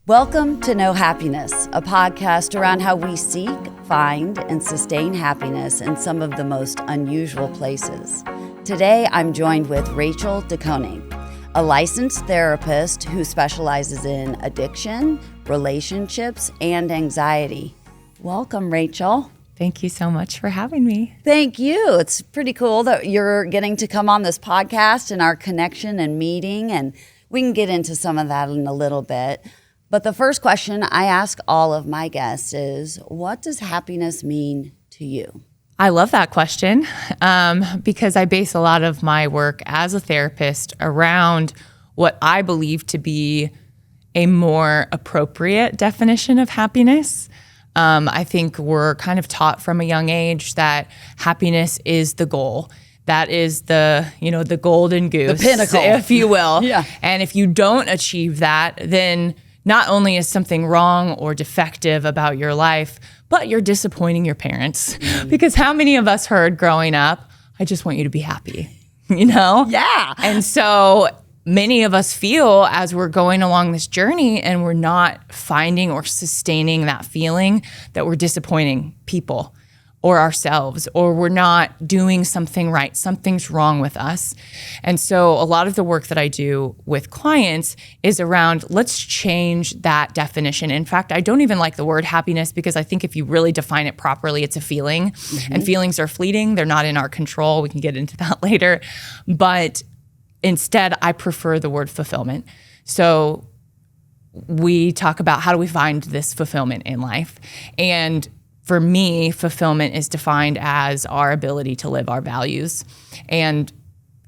Welcome to No Happiness, a podcast around how we seek, find, and sustain happiness in some of the most unusual places. Today, I'm joined with Rachael DeKoning, a licensed therapist who specializes in addiction, relationships, and anxiety. Welcome, Rachael. Thank you so much for having me. Thank you. It's pretty cool that you're getting to come on this podcast and our connection and meeting, and we can get into some of that in a little bit. But the first question I ask all of my guests is, what does happiness mean to you? I love that question because I base a lot of my work as a therapist around what I believe to be a more appropriate definition of happiness. I think we're kind of taught from a young age that happiness is the goal. That is the golden goose, the pinnacle, if you will. Yeah. And if you don't achieve that, then not only is something wrong or defective about your life, but you're disappointing your parents. Because how many of us heard growing up, I just want you to be happy, you know? Yeah. And so many of us feel as we're going along this journey and we're not finding or sustaining that feeling that we're disappointing people or ourselves, or we're not doing something right. Something's wrong with us. And so a lot of the work that I do with clients is around, let's change that definition. In fact, I don't even like the word happiness because I think if you really define it properly, it's a feeling. And feelings are fleeting. They're not in our control. We can get into that later. But instead, I prefer the word fulfillment. So we talk about how do we find this fulfillment in life? And for me, fulfillment is defined as our ability to live our values and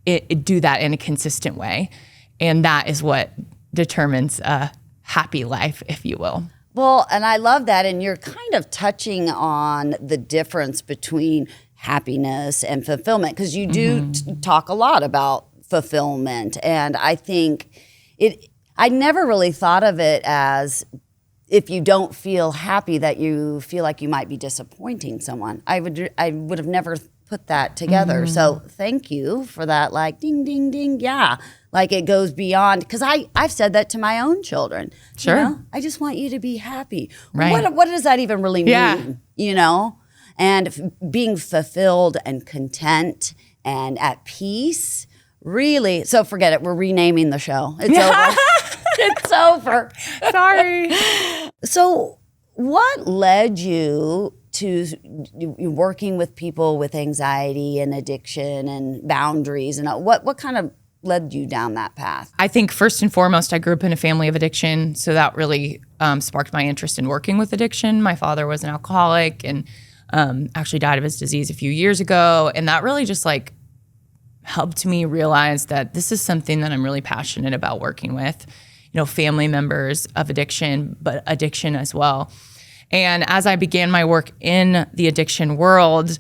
do that in a consistent way. And that is what determines a happy life, if you will. Well, and I love that. And you're kind of touching on the difference between happiness and fulfillment, because you do talk a lot about fulfillment. And I think I never really thought of it as if you don't feel happy that you feel like you might be disappointing someone. I would have never put that together. So thank you for that, like ding, ding, ding. Yeah, like it goes beyond, because I've said that to my own children. Sure. You know, I just want you to be happy. Right. What does that even really mean? You know? And being fulfilled and content and at peace, really. So forget it. We're renaming the show. It's over. It's over. Sorry. So what led you to working with people with anxiety and addiction and boundaries? And what kind of led you down that path? I think first and foremost, I grew up in a family of addiction. So that really sparked my interest in working with addiction. My father was an alcoholic and actually died of his disease a few years ago. And that really just helped me realize that this is something that I'm really passionate about working with. Family members of addiction, but addiction as well. And as I began my work in the addiction world,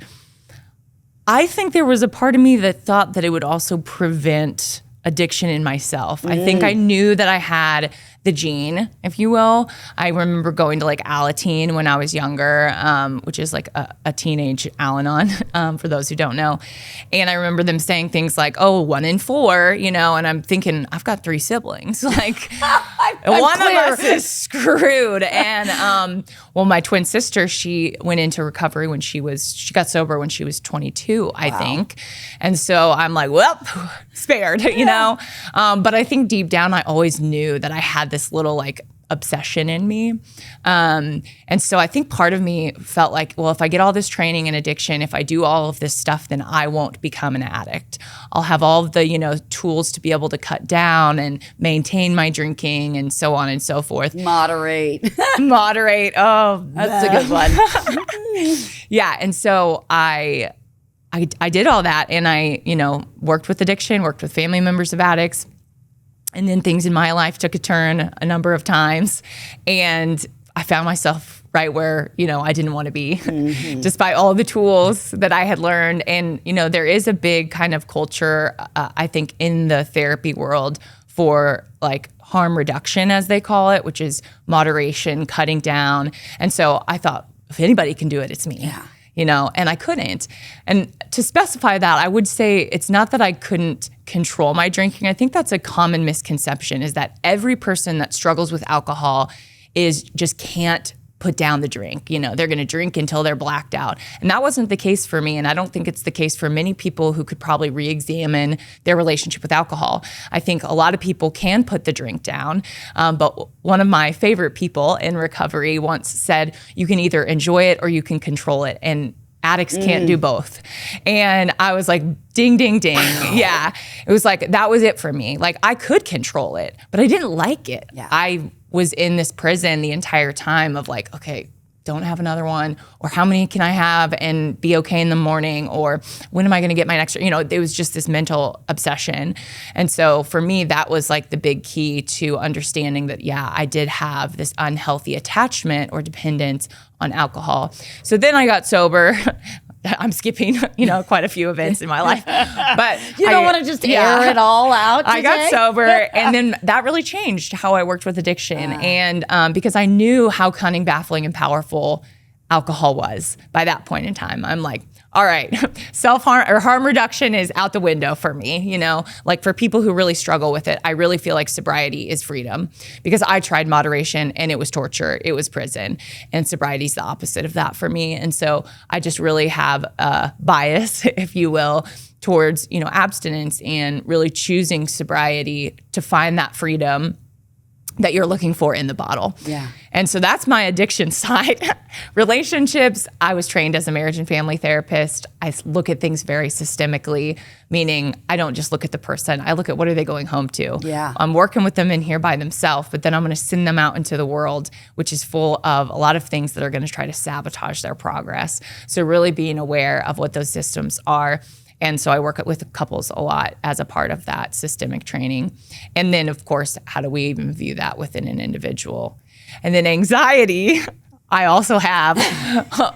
I think there was a part of me that thought that it would also prevent addiction in myself. I think I knew that I had the gene, if you will. I remember going to Alateen when I was younger, which is a teenage Al-Anon, for those who don't know. And I remember them saying things like, 1 in 4, and I'm thinking, I've got 3 siblings. One of us is screwed. And my twin sister, she went into recovery she got sober when she was 22, I think. And so I'm like, well, spared, But I think deep down, I always knew that I had this little obsession in me. And so I think part of me felt like, well, if I get all this training in addiction, if I do all of this stuff, then I won't become an addict. I'll have all of the, tools to be able to cut down and maintain my drinking and so on and so forth. Moderate. Oh, that's a good one. Yeah. And so I did all that, and I, worked with addiction, worked with family members of addicts. And then things in my life took a turn a number of times, and I found myself right where, I didn't want to be, despite all the tools that I had learned. And, there is a big kind of culture, I think, in the therapy world for harm reduction, as they call it, which is moderation, cutting down. And so I thought, if anybody can do it, it's me. and I couldn't. And to specify that, I would say it's not that I couldn't control my drinking. I think that's a common misconception, is that every person that struggles with alcohol just can't put down the drink. They're going to drink until they're blacked out. And that wasn't the case for me. And I don't think it's the case for many people who could probably re-examine their relationship with alcohol. I think a lot of people can put the drink down. But one of my favorite people in recovery once said, you can either enjoy it or you can control it. And addicts can't do both. And I was like, ding, ding, ding. Yeah. It was like, that was it for me. Like, I could control it, but I didn't like it. Yeah. I was in this prison the entire time of like, okay, don't have another one, or how many can I have and be okay in the morning, or when am I going to get my next, it was just this mental obsession. And so for me, that was like the big key to understanding that, yeah, I did have this unhealthy attachment or dependence on alcohol. So then I got sober. I'm skipping, quite a few events in my life, but you don't want to just air it all out today? I got sober, and then that really changed how I worked with addiction. And because I knew how cunning, baffling, and powerful alcohol was by that point in time. I'm like, all right, self-harm or harm reduction is out the window for me. Like for people who really struggle with it, I really feel like sobriety is freedom, because I tried moderation and it was torture, it was prison, and sobriety is the opposite of that for me. And so I just really have a bias, if you will, towards, abstinence and really choosing sobriety to find that freedom that you're looking for in the bottle. Yeah. And so that's my addiction side. Relationships, I was trained as a marriage and family therapist. I look at things very systemically, meaning I don't just look at the person. I look at what are they going home to. Yeah. I'm working with them in here by themselves, but then I'm going to send them out into the world, which is full of a lot of things that are going to try to sabotage their progress. So really being aware of what those systems are. And so I work with couples a lot as a part of that systemic training. And then, of course, how do we even view that within an individual? And then anxiety, I also have.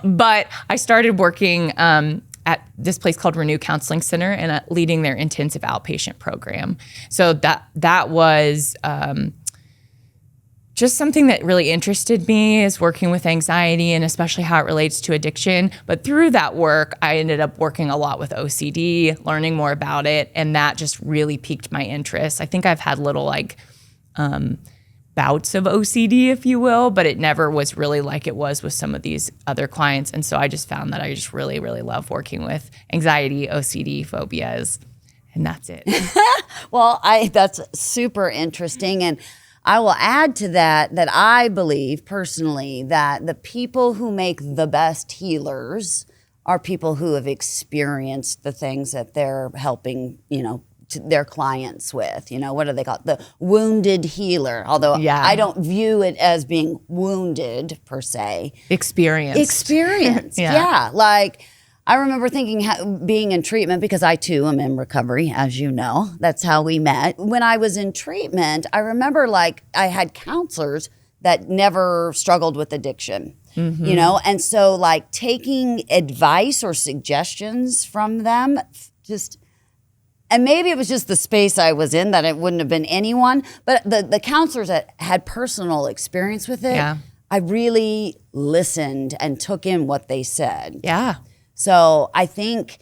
But I started working at this place called Renew Counseling Center and leading their intensive outpatient program. So that was just something that really interested me, is working with anxiety and especially how it relates to addiction. But through that work, I ended up working a lot with OCD, learning more about it, and that just really piqued my interest. I think I've had little bouts of OCD, if you will, but it never was really like it was with some of these other clients. And so I just found that I just really, really love working with anxiety, OCD, phobias, and that's it. Well, that's super interesting. And I will add to that I believe personally that the people who make the best healers are people who have experienced the things that they're helping, their clients with. What do they call it? The wounded healer. Although I don't view it as being wounded per se. Experienced. Yeah. Like, I remember thinking being in treatment, because I too am in recovery, as you know. That's how we met. When I was in treatment, I remember I had counselors that never struggled with addiction, and so taking advice or suggestions from them, and maybe it was just the space I was in that it wouldn't have been anyone, but the counselors that had personal experience with it, I really listened and took in what they said. Yeah. So I think,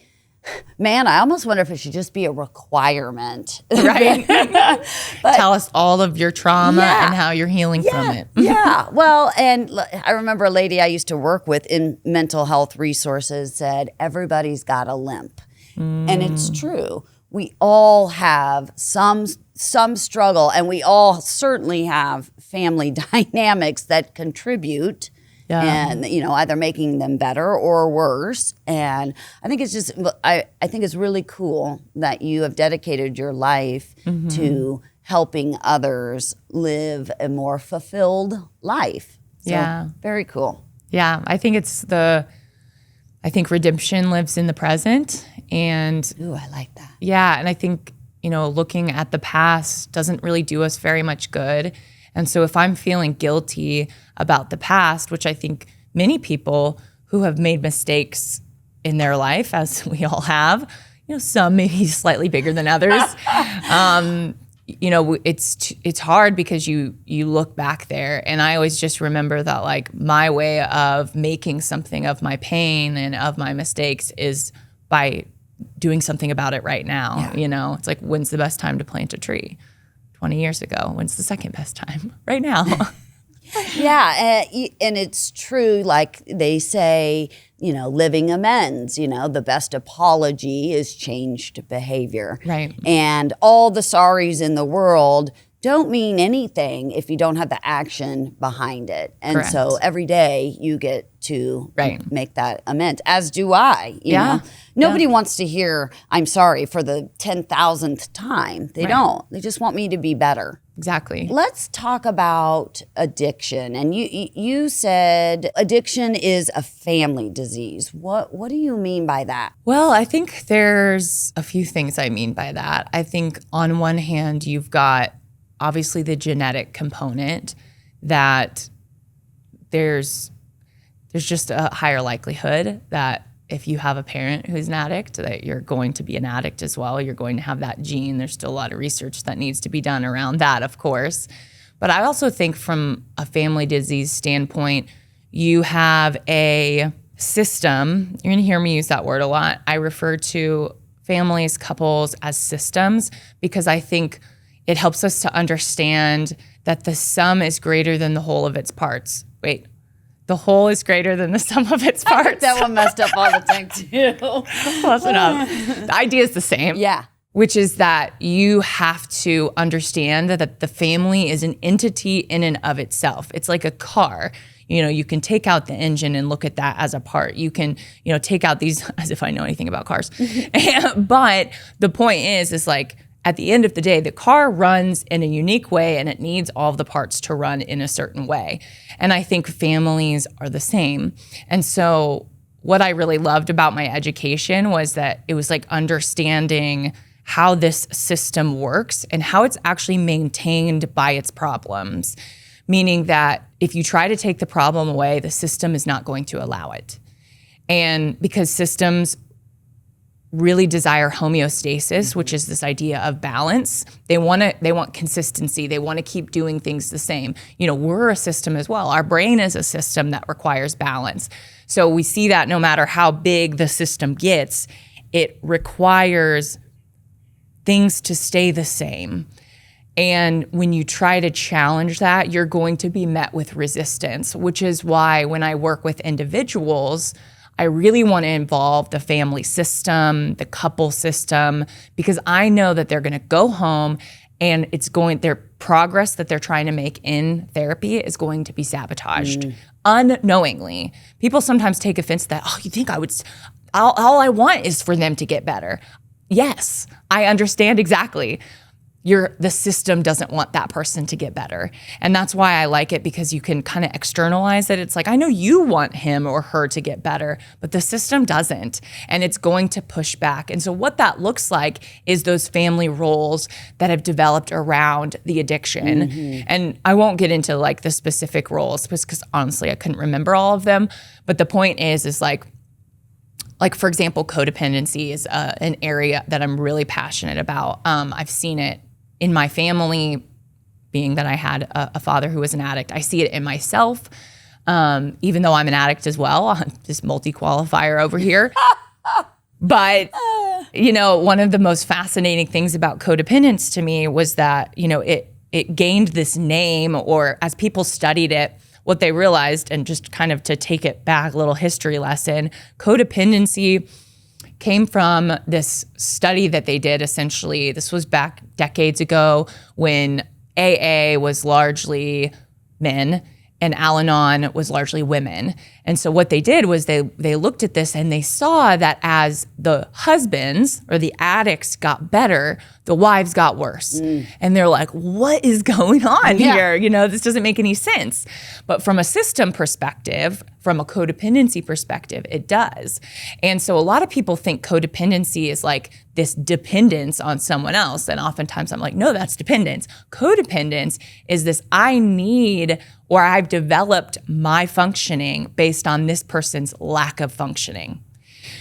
man, I almost wonder if it should just be a requirement. Right. Tell us all of your trauma and how you're healing from it. Yeah. Well, and I remember a lady I used to work with in mental health resources said, everybody's got a limp. And it's true. We all have some struggle, and we all certainly have family dynamics that contribute. And, either making them better or worse. And I think it's I think it's really cool that you have dedicated your life to helping others live a more fulfilled life. So, very cool. Yeah. I think I think redemption lives in the present. And ooh, I like that. Yeah. And I think, looking at the past doesn't really do us very much good. And so if I'm feeling guilty about the past, which I think many people who have made mistakes in their life, as we all have, some maybe slightly bigger than others, it's hard because you look back there, and I always just remember that like my way of making something of my pain and of my mistakes is by doing something about it right now. It's like, when's the best time to plant a tree? 20 years ago. When's the second best time? Right now. Yeah, and it's true, like they say, living amends, the best apology is changed behavior. Right. And all the sorries in the world don't mean anything if you don't have the action behind it. And Correct. so every day you get to make that amends, as do I. You know? Nobody wants to hear, I'm sorry for the 10,000th time. They don't. They just want me to be better. Exactly. Let's talk about addiction. And you said addiction is a family disease. What do you mean by that? Well, I think there's a few things I mean by that. I think on one hand, you've got obviously the genetic component that there's just a higher likelihood that if you have a parent who's an addict, that you're going to be an addict as well. You're going to have that gene. There's still a lot of research that needs to be done around that, of course. But I also think from a family disease standpoint, you have a system. You're going to hear me use that word a lot. I refer to families, couples as systems because I think it helps us to understand that the sum is greater than the whole of its parts. Wait. The whole is greater than the sum of its parts. That one messed up all the time too. Close enough. The idea is the same. Yeah. Which is that you have to understand that the family is an entity in and of itself. It's like a car. You can take out the engine and look at that as a part. You can, take out these, as if I know anything about cars. But the point is like, at the end of the day, the car runs in a unique way and it needs all of the parts to run in a certain way. And I think families are the same. And so what I really loved about my education was that it was like understanding how this system works and how it's actually maintained by its problems. Meaning that if you try to take the problem away, the system is not going to allow it. And because systems really desire homeostasis, which is this idea of balance. They want consistency. They want to keep doing things the same. We're a system as well. Our brain is a system that requires balance. So we see that no matter how big the system gets, it requires things to stay the same. And when you try to challenge that, you're going to be met with resistance, which is why when I work with individuals, I really want to involve the family system, the couple system, because I know that they're going to go home and their progress that they're trying to make in therapy is going to be sabotaged unknowingly. People sometimes take offense that, you think all I want is for them to get better. Yes, I understand exactly. The system doesn't want that person to get better. And that's why I like it, because you can kind of externalize it. It's like, I know you want him or her to get better, but the system doesn't. And it's going to push back. And so what that looks like is those family roles that have developed around the addiction. Mm-hmm. And I won't get into like the specific roles because honestly, I couldn't remember all of them. But the point is like, for example, codependency is an area that I'm really passionate about. I've seen it in my family, being that I had a father who was an addict. I see it in myself, even though I'm an addict as well. This multi-qualifier over here. But, one of the most fascinating things about codependence to me was that, it gained this name, or as people studied it, what they realized, and just kind of to take it back, a little history lesson, codependency came from this study that they did. Essentially, this was back decades ago when AA was largely men and Al-Anon was largely women. And so what they did was they looked at this and they saw that as the husbands or the addicts got better, the wives got worse. And they're like, what is going on here? This doesn't make any sense. But from a system perspective, from a codependency perspective, it does. And so a lot of people think codependency is like this dependence on someone else. And oftentimes I'm like, no, that's dependence. Codependence is this I need, or I've developed my functioning based on this person's lack of functioning.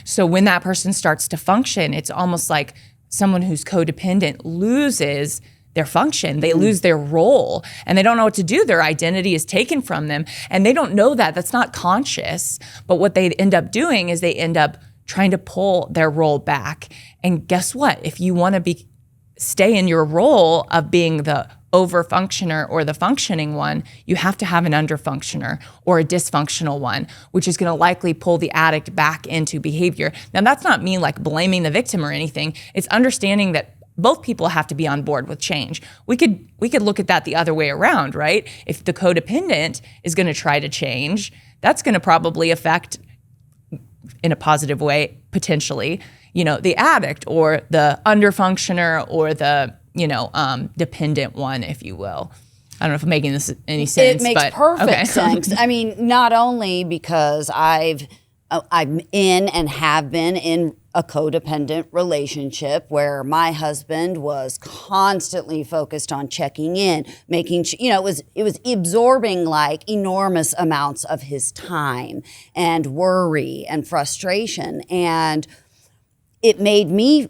So when that person starts to function, it's almost like someone who's codependent loses their function. They lose their role and they don't know what to do. Their identity is taken from them and they don't know that. That's not conscious. But what they end up doing is they end up trying to pull their role back. And guess what? If you want to stay in your role of being the over-functioner or the functioning one, you have to have an under-functioner or a dysfunctional one, which is going to likely pull the addict back into behavior. Now, that's not me like blaming the victim or anything. It's understanding that both people have to be on board with change. We could look at that the other way around, right? If the codependent is going to try to change, that's going to probably affect, in a positive way, potentially, the addict or the under-functioner or the, dependent one, if you will. I don't know if I'm making this any sense. It makes perfect sense. I mean, not only because I'm in and have been in a codependent relationship where my husband was constantly focused on checking in, making sure, it was absorbing like enormous amounts of his time and worry and frustration. And it made me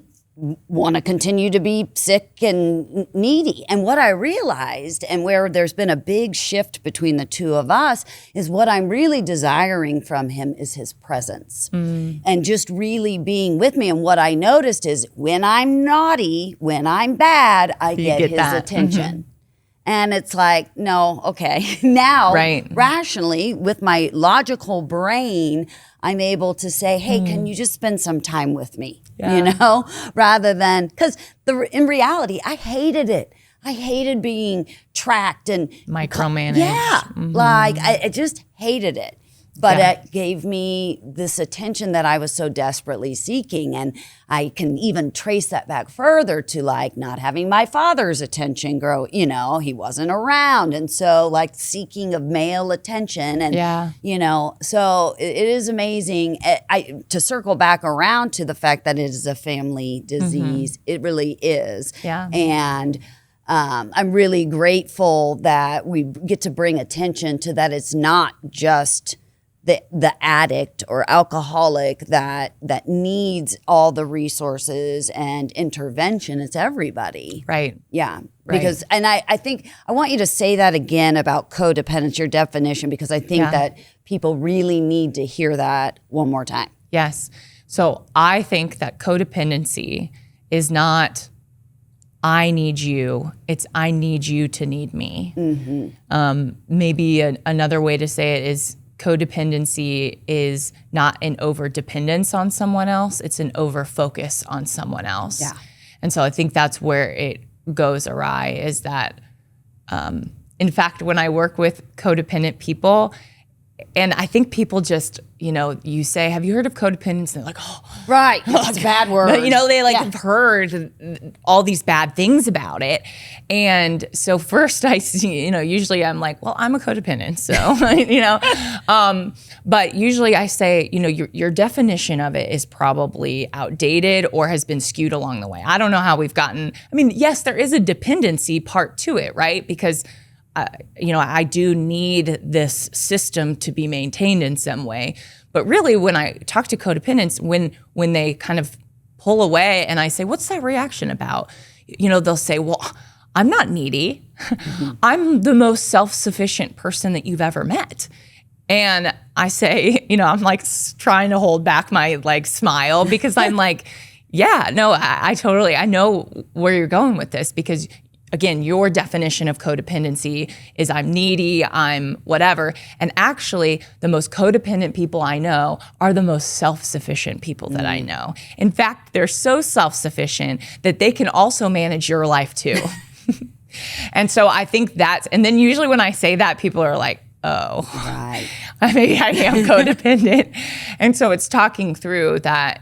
want to continue to be sick and needy. And what I realized, and where there's been a big shift between the two of us, is what I'm really desiring from him is his presence and just really being with me. And what I noticed is when I'm naughty, when I'm bad, I get his attention. And it's like, no, okay. Now, rationally, with my logical brain, I'm able to say, hey, can you just spend some time with me? Yeah. Rather than, because in reality, I hated it. I hated being tracked and micromanaged. Yeah. Like I just hated it. But it gave me this attention that I was so desperately seeking. And I can even trace that back further to like not having my father's attention grow. He wasn't around. And so like seeking of male attention. And, so it is amazing. To circle back around to the fact that it is a family disease, it really is. Yeah. And I'm really grateful that we get to bring attention to that. It's not just the addict or alcoholic that needs all the resources and intervention. It's everybody. Right. Yeah. Because, and I think, I want you to say that again about codependence, your definition, because I think that people really need to hear that one more time. Yes. So I think that codependency is not, I need you. It's, I need you to need me. Maybe another way to say it is, codependency is not an over-dependence on someone else, it's an over-focus on someone else. Yeah. And so I think that's where it goes awry, is that, in fact, when I work with codependent people, and I think people just, you say, have you heard of codependence? And they're like, oh. Right, it's a bad word. But, they have heard all these bad things about it. And so first I see, usually I'm like, well, I'm a codependent. So, but usually I say, your definition of it is probably outdated or has been skewed along the way. I don't know how we've gotten, yes, there is a dependency part to it, right? Because I do need this system to be maintained in some way. But really, when I talk to codependents, when they kind of pull away and I say, what's that reaction about? They'll say, well, I'm not needy. I'm the most self-sufficient person that you've ever met. And I say, I'm like trying to hold back my like smile because I'm like, yeah, no, I totally, I know where you're going with this, because again, your definition of codependency is I'm needy, I'm whatever. And actually, the most codependent people I know are the most self-sufficient people that I know. In fact, they're so self-sufficient that they can also manage your life too. And so I think and then usually when I say that, people are like, oh, right. Maybe I am codependent. And so it's talking through that,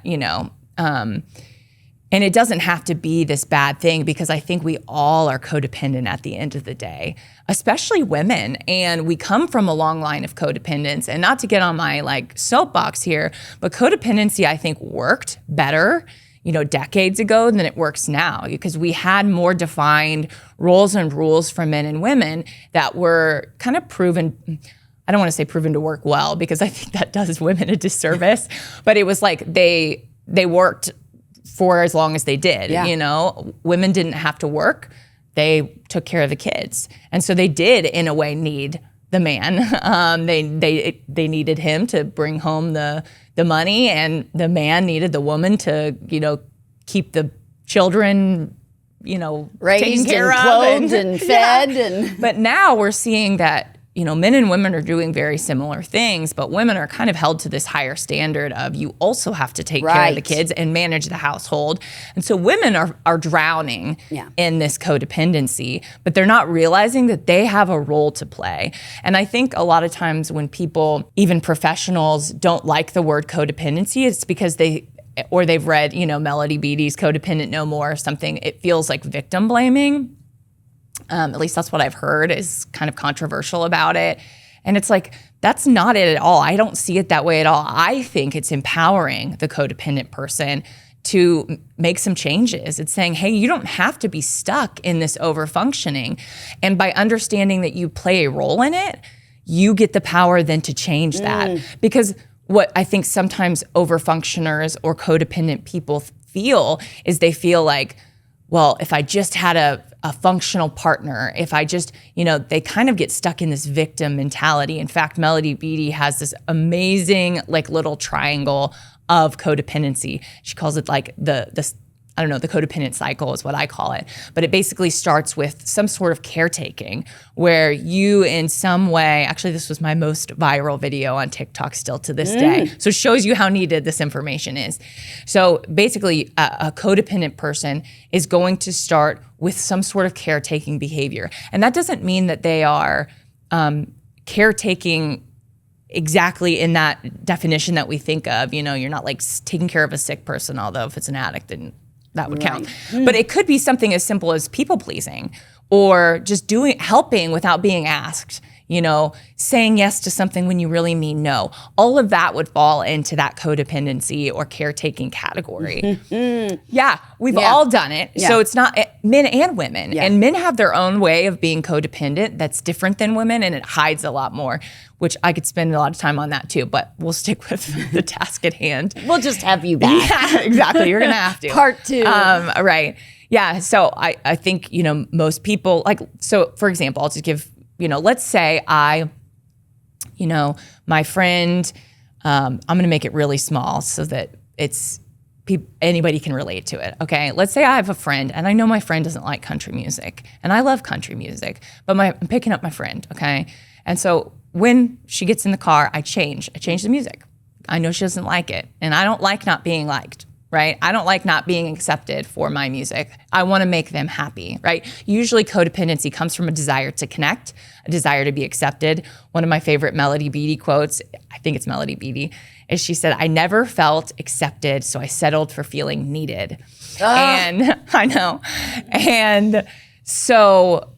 and it doesn't have to be this bad thing, because I think we all are codependent at the end of the day, especially women. And we come from a long line of codependence. And not to get on my like soapbox here, but codependency, I think, worked better, decades ago than it works now, because we had more defined roles and rules for men and women that were kind of proven. I don't want to say proven to work well, because I think that does women a disservice, but it was like they worked for as long as they did. Women didn't have to work. they took care of the kids. And so they did, in a way, need the man. They needed him to bring home the money, and the man needed the woman to, keep the children, raised taken care and of clothed and fed. Yeah. But now we're seeing that, men and women are doing very similar things, but women are kind of held to this higher standard of you also have to take care of the kids and manage the household. And so women are drowning in this codependency, but they're not realizing that they have a role to play. And I think a lot of times when people, even professionals, don't like the word codependency, it's because they've read, Melody Beattie's Codependent No More or something. It feels like victim blaming. At least that's what I've heard is kind of controversial about it. And it's like, that's not it at all. I don't see it that way at all. I think it's empowering the codependent person to make some changes. It's saying, hey, you don't have to be stuck in this overfunctioning. And by understanding that you play a role in it, you get the power then to change that. Because what I think sometimes overfunctioners or codependent people feel is they feel like, well, if I just had a functional partner, if I just, they kind of get stuck in this victim mentality. In fact, Melody Beattie has this amazing little triangle of codependency. She calls it the codependent cycle is what I call it. But it basically starts with some sort of caretaking where you in some way, actually this was my most viral video on TikTok still to this day. So it shows you how needed this information is. So basically a codependent person is going to start with some sort of caretaking behavior. And that doesn't mean that they are caretaking exactly in that definition that we think of. You're not taking care of a sick person, although if it's an addict, then that would count. But it could be something as simple as people pleasing or just helping without being asked, saying yes to something when you really mean no. All of that would fall into that codependency or caretaking category. Yeah, we've all done it. So it's not men and women. And men have their own way of being codependent that's different than women, and it hides a lot more, which I could spend a lot of time on that too, but we'll stick with the task at hand. We'll just have you back. Yeah, exactly. You're going to have to. Part 2. Right. Yeah. So I think, most people, so for example, I'll just give, let's say my friend, I'm going to make it really small so that anybody can relate to it. Okay. Let's say I have a friend and I know my friend doesn't like country music and I love country music, but I'm picking up my friend. Okay. And so when she gets in the car, I change the music. I know she doesn't like it. And I don't like not being liked, right? I don't like not being accepted for my music. I want to make them happy, right? Usually codependency comes from a desire to connect, a desire to be accepted. One of my favorite Melody Beattie quotes, I think it's Melody Beattie, is she said, I never felt accepted, so I settled for feeling needed. And I know. And so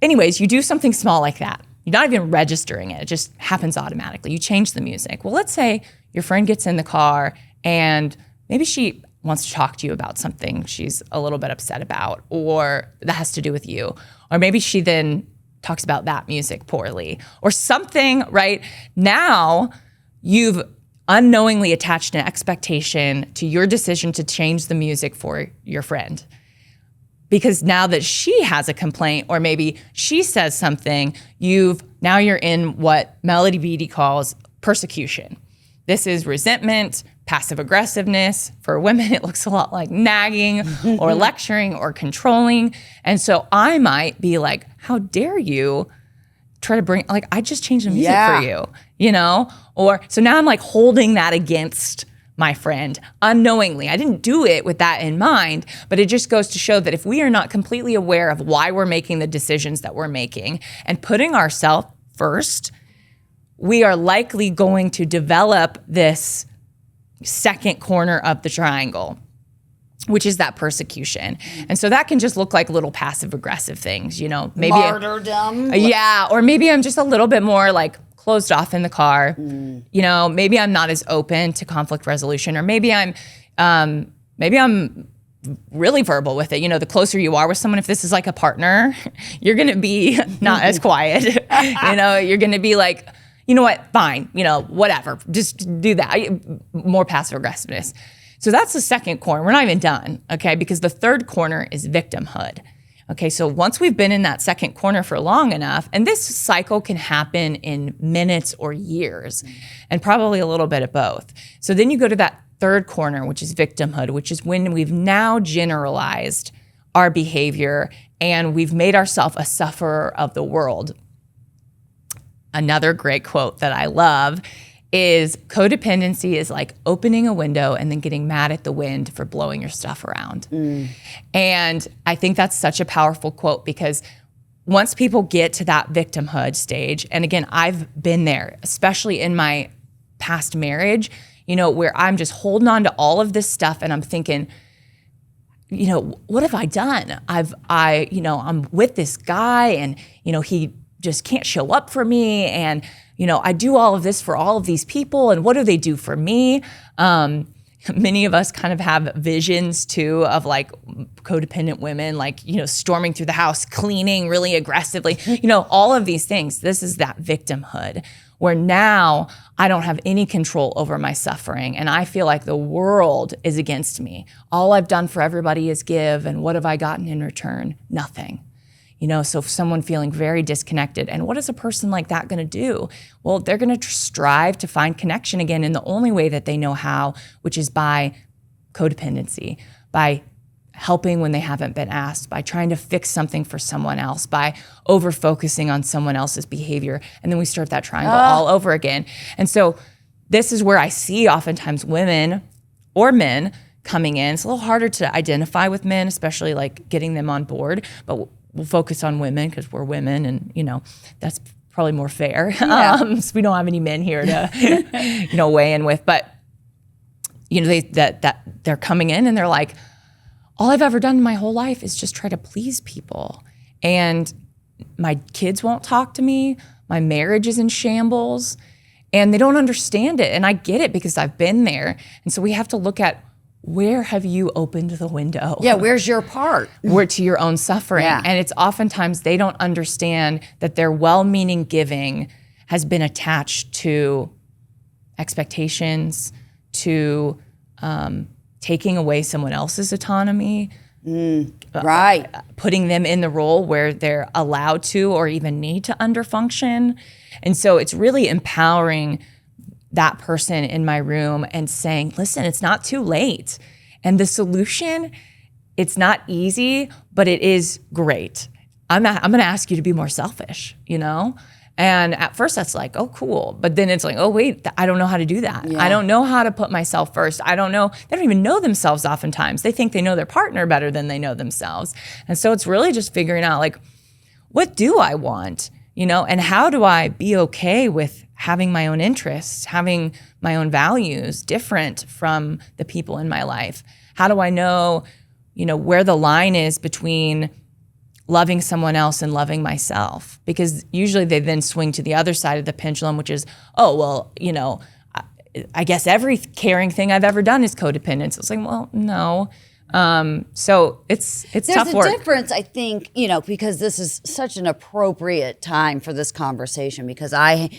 anyways, you do something small like that. You're not even registering it. It just happens automatically. You change the music. Well, let's say your friend gets in the car and maybe she wants to talk to you about something she's a little bit upset about, or that has to do with you. Or maybe she then talks about that music poorly or something, right? Now you've unknowingly attached an expectation to your decision to change the music for your friend. Because now that she has a complaint, or maybe she says something, now you're in what Melody Beattie calls persecution. This is resentment, passive aggressiveness. For women, it looks a lot like nagging or lecturing or controlling. And so I might be like, how dare you try to bring, I just changed the music for you, Or so now I'm holding that against my friend unknowingly. I didn't do it with that in mind, but it just goes to show that if we are not completely aware of why we're making the decisions that we're making and putting ourselves first, we are likely going to develop this second corner of the triangle, which is that persecution. And so that can just look like little passive aggressive things, maybe martyrdom. Yeah, or maybe I'm just a little bit more closed off in the car. Maybe I'm not as open to conflict resolution, or maybe I'm really verbal with it. The closer you are with someone, if this is a partner, you're going to be not as quiet. You're going to be like, you know what, fine, whatever, just do that. More passive aggressiveness. So that's the second corner. We're not even done, okay? Because the third corner is victimhood. Okay, so once we've been in that second corner for long enough, and this cycle can happen in minutes or years, and probably a little bit of both. So then you go to that third corner, which is victimhood, which is when we've now generalized our behavior and we've made ourselves a sufferer of the world. Another great quote that I love is codependency is like opening a window and then getting mad at the wind for blowing your stuff around. And I think that's such a powerful quote because once people get to that victimhood stage, and again, I've been there, especially in my past marriage, you know, where I'm just holding on to all of this stuff and I'm thinking, you know, what have I done? I'm with this guy and, you know, he just can't show up for me. And, you know, I do all of this for all of these people. And what do they do for me? Many of us kind of have visions too of like codependent women, like, you know, storming through the house, cleaning really aggressively, you know, all of these things. This is that victimhood where now I don't have any control over my suffering. And I feel like the world is against me. All I've done for everybody is give. And what have I gotten in return? Nothing. You know, so someone feeling very disconnected. And what is a person like that going to do? Well, they're going to strive to find connection again in the only way that they know how, which is by codependency, by helping when they haven't been asked, by trying to fix something for someone else, by over-focusing on someone else's behavior. And then we start that triangle all over again. And so this is where I see oftentimes women or men coming in. It's a little harder to identify with men, especially like getting them on board, but we'll focus on women because we're women and, you know, that's probably more fair. Yeah. So we don't have any men here to, you know, weigh in with. But, you know, they're coming in and they're like, all I've ever done in my whole life is just try to please people. And my kids won't talk to me. My marriage is in shambles. And they don't understand it. And I get it because I've been there. And so we have to look at, where have you opened the window? Yeah, where's your part? Where to your own suffering. Yeah. And it's oftentimes they don't understand that their well-meaning giving has been attached to expectations, to taking away someone else's autonomy, Right. Putting them in the role where they're allowed to or even need to underfunction. And so it's really empowering that person in my room and saying, listen, it's not too late. And the solution, it's not easy, but it is great. I'm going to ask you to be more selfish, you know? And at first that's like, oh, cool. But then it's like, oh, wait, I don't know how to do that. Yeah. I don't know how to put myself first. I don't know. They don't even know themselves oftentimes. They think they know their partner better than they know themselves. And so it's really just figuring out like, what do I want? You know, and how do I be okay with having my own interests, having my own values different from the people in my life? How do I know, you know, where the line is between loving someone else and loving myself? Because usually they then swing to the other side of the pendulum, which is, oh, well, you know, I guess every caring thing I've ever done is codependence. It's like, well, no. So it's tough work. There's a difference, I think, you know, because this is such an appropriate time for this conversation, because I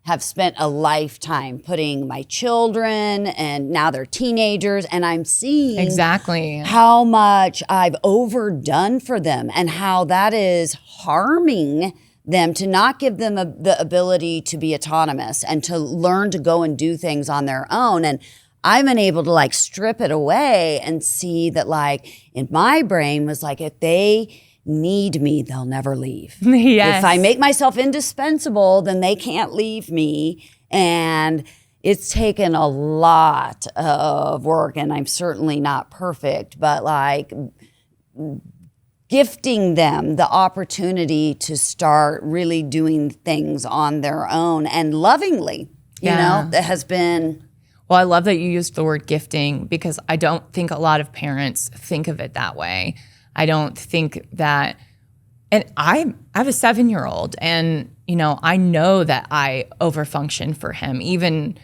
have spent a lifetime putting my children, and now they're teenagers, and I'm seeing exactly how much I've overdone for them and how that is harming them, to not give them the ability to be autonomous and to learn to go and do things on their own. And I've been able to like strip it away and see that, like, in my brain was like, if they need me, they'll never leave. Yes. If I make myself indispensable, then they can't leave me. And it's taken a lot of work, and I'm certainly not perfect, but like gifting them the opportunity to start really doing things on their own and lovingly, you know, that has been. Well, I love that you used the word gifting, because I don't think a lot of parents think of it that way. I don't think that, and I have a 7-year-old, and, you know, I know that I overfunction for him, even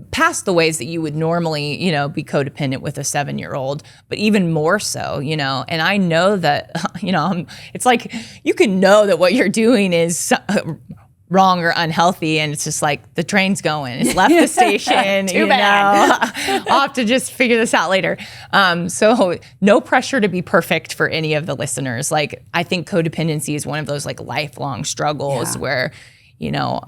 past the ways that you would normally, you know, be codependent with a 7-year-old, but even more so, you know, and I know that, you know, it's like, you can know that what you're doing is wrong or unhealthy, and it's just like the train's going, it's left the station. Too bad. I'll have to just figure this out later. So no pressure to be perfect for any of the listeners. Like, I think codependency is one of those like lifelong struggles where, you know,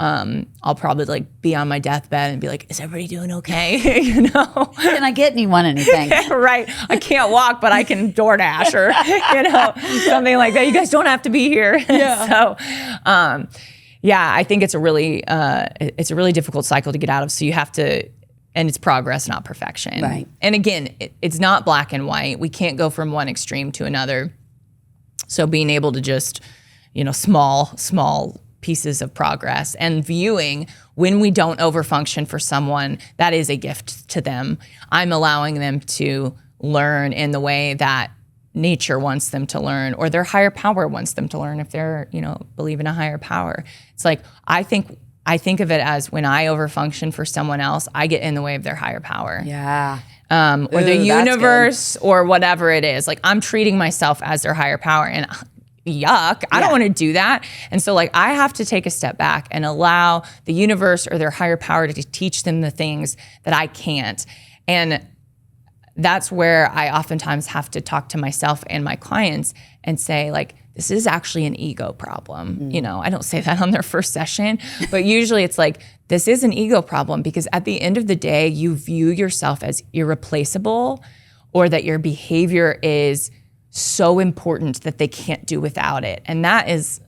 I'll probably like be on my deathbed and be like, is everybody doing okay? You know, Can I get anyone anything? right. I can't walk, but I can DoorDash or, you know, something like that. You guys don't have to be here. So, yeah, I think it's a really difficult cycle to get out of. So you have to, and it's progress, not perfection. Right. And again, it's not black and white. We can't go from one extreme to another. So being able to just, you know, small pieces of progress and viewing when we don't overfunction for someone, that is a gift to them. I'm allowing them to learn in the way that nature wants them to learn, or their higher power wants them to learn if they're, you know, believe in a higher power. It's like, I think of it as when I overfunction for someone else, I get in the way of their higher power. Yeah. Or the universe or whatever it is. Like, I'm treating myself as their higher power, and yuck, I don't want to do that. And so like, I have to take a step back and allow the universe or their higher power to teach them the things that I can't. And that's where I oftentimes have to talk to myself and my clients and say, like, this is actually an ego problem. You know, I don't say that on their first session, but usually it's like, this is an ego problem, because at the end of the day, you view yourself as irreplaceable, or that your behavior is so important that they can't do without it. And that's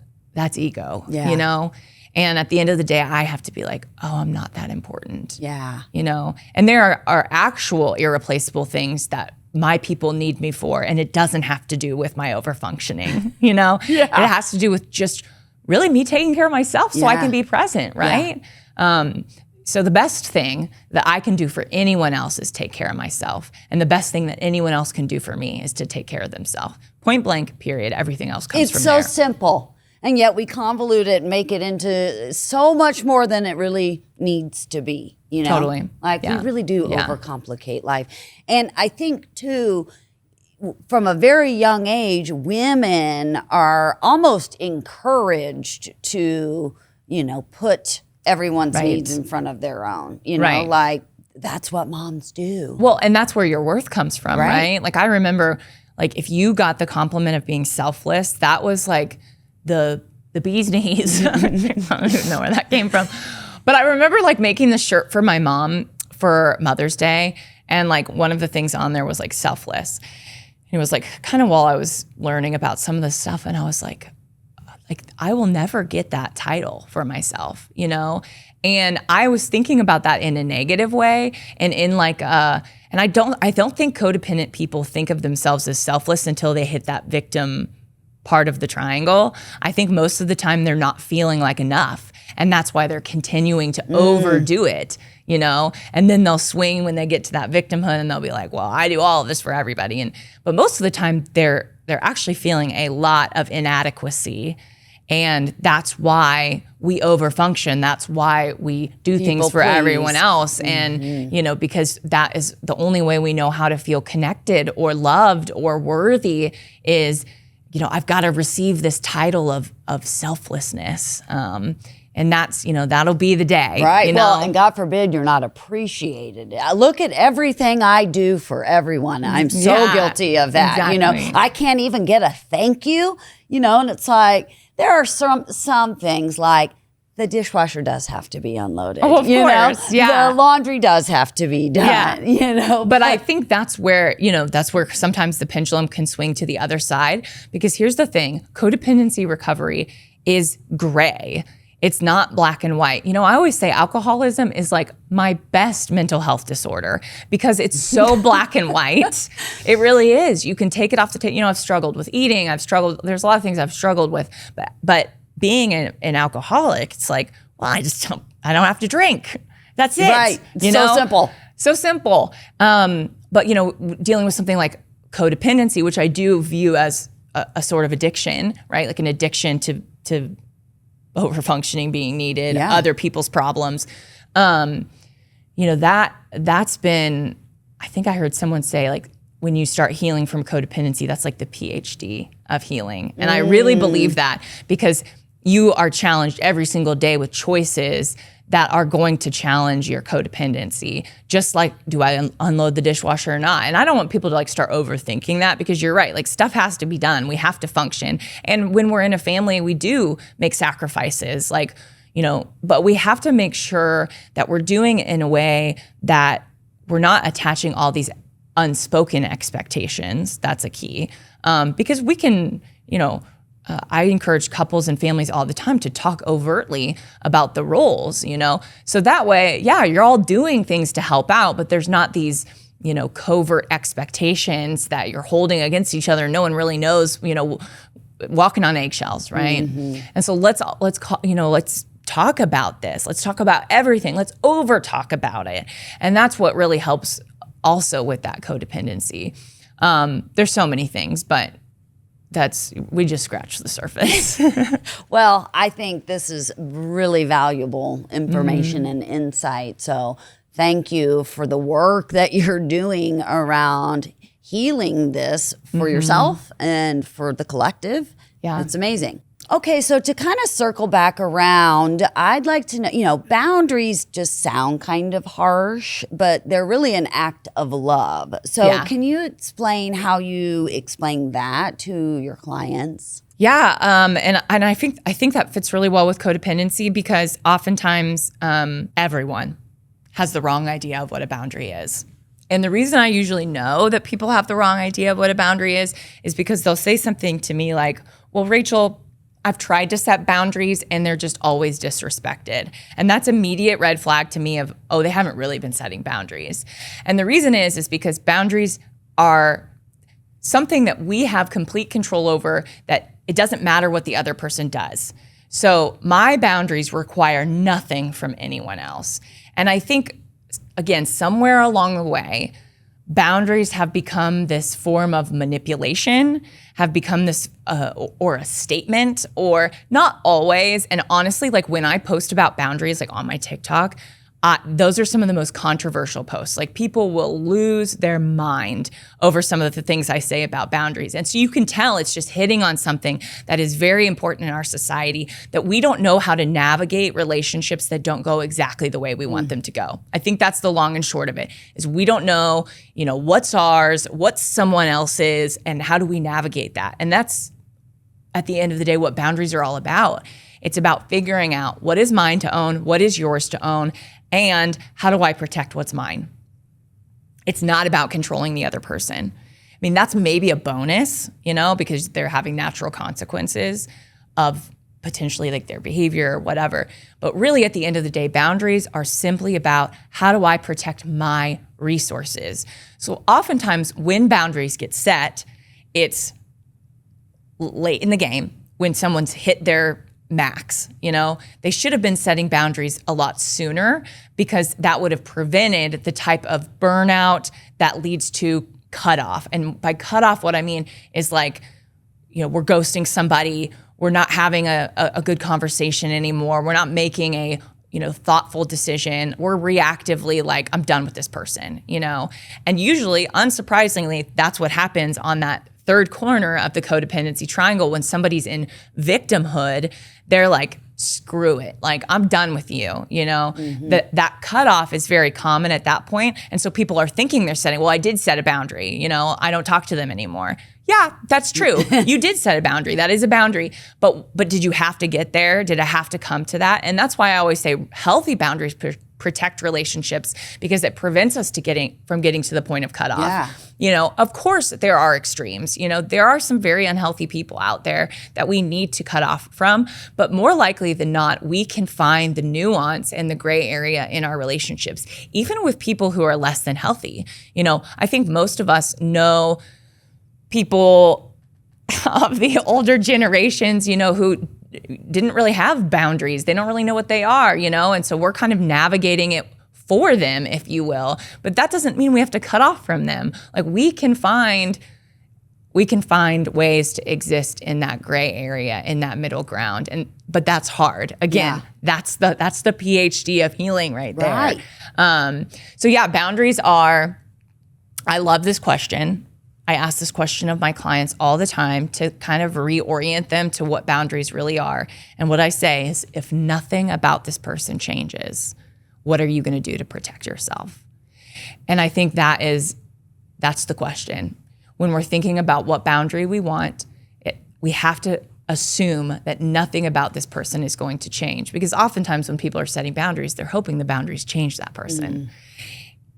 ego, you know? And at the end of the day, I have to be like, oh, I'm not that important. Yeah. You know? And there are actual irreplaceable things that my people need me for, and it doesn't have to do with my overfunctioning, you know? It has to do with just really me taking care of myself so I can be present, right? So the best thing that I can do for anyone else is take care of myself. And the best thing that anyone else can do for me is to take care of themselves. Point blank, period. Everything else comes from there. It's so simple. And yet we convolute it and make it into so much more than it really needs to be. You know? Totally. Like, we really do overcomplicate life. And I think, too, from a very young age, women are almost encouraged to, you know, put everyone's needs in front of their own, you know, like, that's what moms do. Well, and that's where your worth comes from, right? Like, I remember, like, if you got the compliment of being selfless, that was like the bee's knees. I don't even know where that came from. But I remember like making the shirt for my mom for Mother's Day. And like, one of the things on there was like selfless. And it was like kind of while I was learning about some of the stuff, and I was like, I will never get that title for myself, you know? And I was thinking about that in a negative way, and in like, and I don't think codependent people think of themselves as selfless until they hit that victim part of the triangle. I think most of the time they're not feeling like enough, and that's why they're continuing to overdo it, you know? And then they'll swing when they get to that victimhood, and they'll be like, well, I do all of this for everybody. But most of the time they're actually feeling a lot of inadequacy. And that's why we overfunction. That's why we do things for everyone else. And, you know, because that is the only way we know how to feel connected or loved or worthy is, you know, I've got to receive this title of selflessness. And that's, you know, that'll be the day. Right. You know? Well, and God forbid you're not appreciated. Look at everything I do for everyone. I'm so guilty of that. Exactly. You know, I can't even get a thank you, you know, and it's like, there are some things like the dishwasher does have to be unloaded. Oh, of course. Yeah. The laundry does have to be done, you know. But I think that's where, you know, that's where sometimes the pendulum can swing to the other side. Because here's the thing, codependency recovery is gray. It's not black and white. You know, I always say alcoholism is like my best mental health disorder because it's so black and white. It really is. You can take it off the table. You know, I've struggled with eating. There's a lot of things I've struggled with. But being an alcoholic, it's like, well, I don't have to drink. That's it. Right. You so know? simple. So simple. But, you know, dealing with something like codependency, which I do view as a sort of addiction, right? Like an addiction to overfunctioning being needed, other people's problems. You know, that's been, I think I heard someone say, like, when you start healing from codependency, that's like the PhD of healing. And I really believe that because, you are challenged every single day with choices that are going to challenge your codependency. Just like, do I unload the dishwasher or not? And I don't want people to like start overthinking that, because you're right, like stuff has to be done. We have to function. And when we're in a family, we do make sacrifices, like, you know, but we have to make sure that we're doing it in a way that we're not attaching all these unspoken expectations. That's a key. Because we can, you know, I encourage couples and families all the time to talk overtly about the roles, you know? So that way, yeah, you're all doing things to help out, but there's not these, you know, covert expectations that you're holding against each other. No one really knows, you know, walking on eggshells, right? And so let's talk about this. Let's talk about everything. Let's over talk about it. And that's what really helps also with that codependency. There's so many things, but we just scratched the surface. Well, I think this is really valuable information and insight. So thank you for the work that you're doing around healing this for yourself and for the collective. Yeah. It's amazing. Okay, so to kind of circle back around, I'd like to know, you know, boundaries just sound kind of harsh, but they're really an act of love. So can you explain how you explain that to your clients? Yeah, and I think that fits really well with codependency, because oftentimes everyone has the wrong idea of what a boundary is. And the reason I usually know that people have the wrong idea of what a boundary is because they'll say something to me like, well, Rachel, I've tried to set boundaries and they're just always disrespected. And that's immediate red flag to me of, oh, they haven't really been setting boundaries. And the reason is because boundaries are something that we have complete control over, that it doesn't matter what the other person does. So my boundaries require nothing from anyone else. And I think, again, somewhere along the way, boundaries have become this form of manipulation, have become this, or a statement, or not always. And honestly, like when I post about boundaries, like on my TikTok, those are some of the most controversial posts. Like people will lose their mind over some of the things I say about boundaries. And so you can tell it's just hitting on something that is very important in our society, that we don't know how to navigate relationships that don't go exactly the way we want them to go. I think that's the long and short of it, is we don't know, you know, what's ours, what's someone else's, and how do we navigate that? And that's, at the end of the day, what boundaries are all about. It's about figuring out what is mine to own, what is yours to own, and how do I protect what's mine? It's not about controlling the other person. I mean, that's maybe a bonus, you know, because they're having natural consequences of potentially like their behavior or whatever. But really, at the end of the day, boundaries are simply about how do I protect my resources? So oftentimes when boundaries get set, it's late in the game when someone's hit their max, you know, they should have been setting boundaries a lot sooner, because that would have prevented the type of burnout that leads to cutoff. And by cutoff, what I mean is like, you know, we're ghosting somebody, we're not having a good conversation anymore, we're not making a, you know, thoughtful decision, we're reactively like, I'm done with this person, you know. And usually, unsurprisingly, that's what happens on that third corner of the codependency triangle. When somebody's in victimhood, they're like, screw it, like I'm done with you, you know. That cutoff is very common at that point. And so people are thinking they're setting, well, I did set a boundary, you know, I don't talk to them anymore. Yeah, that's true. You did set a boundary. That is a boundary. But did you have to get there? Did I have to come to that? And that's why I always say healthy boundaries protect relationships, because it prevents us from getting to the point of cutoff. Yeah. You know, of course there are extremes. You know, there are some very unhealthy people out there that we need to cut off from, but more likely than not, we can find the nuance and the gray area in our relationships, even with people who are less than healthy. You know, I think most of us know people of the older generations, you know, who didn't really have boundaries. They don't really know what they are, you know, and so we're kind of navigating it for them, if you will. But that doesn't mean we have to cut off from them. Like we can find ways to exist in that gray area, in that middle ground. But that's hard. Again, that's the PhD of healing right there. Right. So yeah, boundaries are, I love this question. I ask this question of my clients all the time to kind of reorient them to what boundaries really are. And what I say is, if nothing about this person changes, what are you going to do to protect yourself? And I think that's the question. When we're thinking about what boundary we want, we have to assume that nothing about this person is going to change. Because oftentimes when people are setting boundaries, they're hoping the boundaries change that person.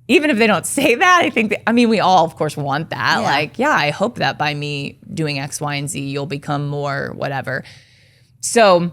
Even if they don't say that, I think we all, of course, want that. I hope that by me doing X, Y, and Z, you'll become more whatever. So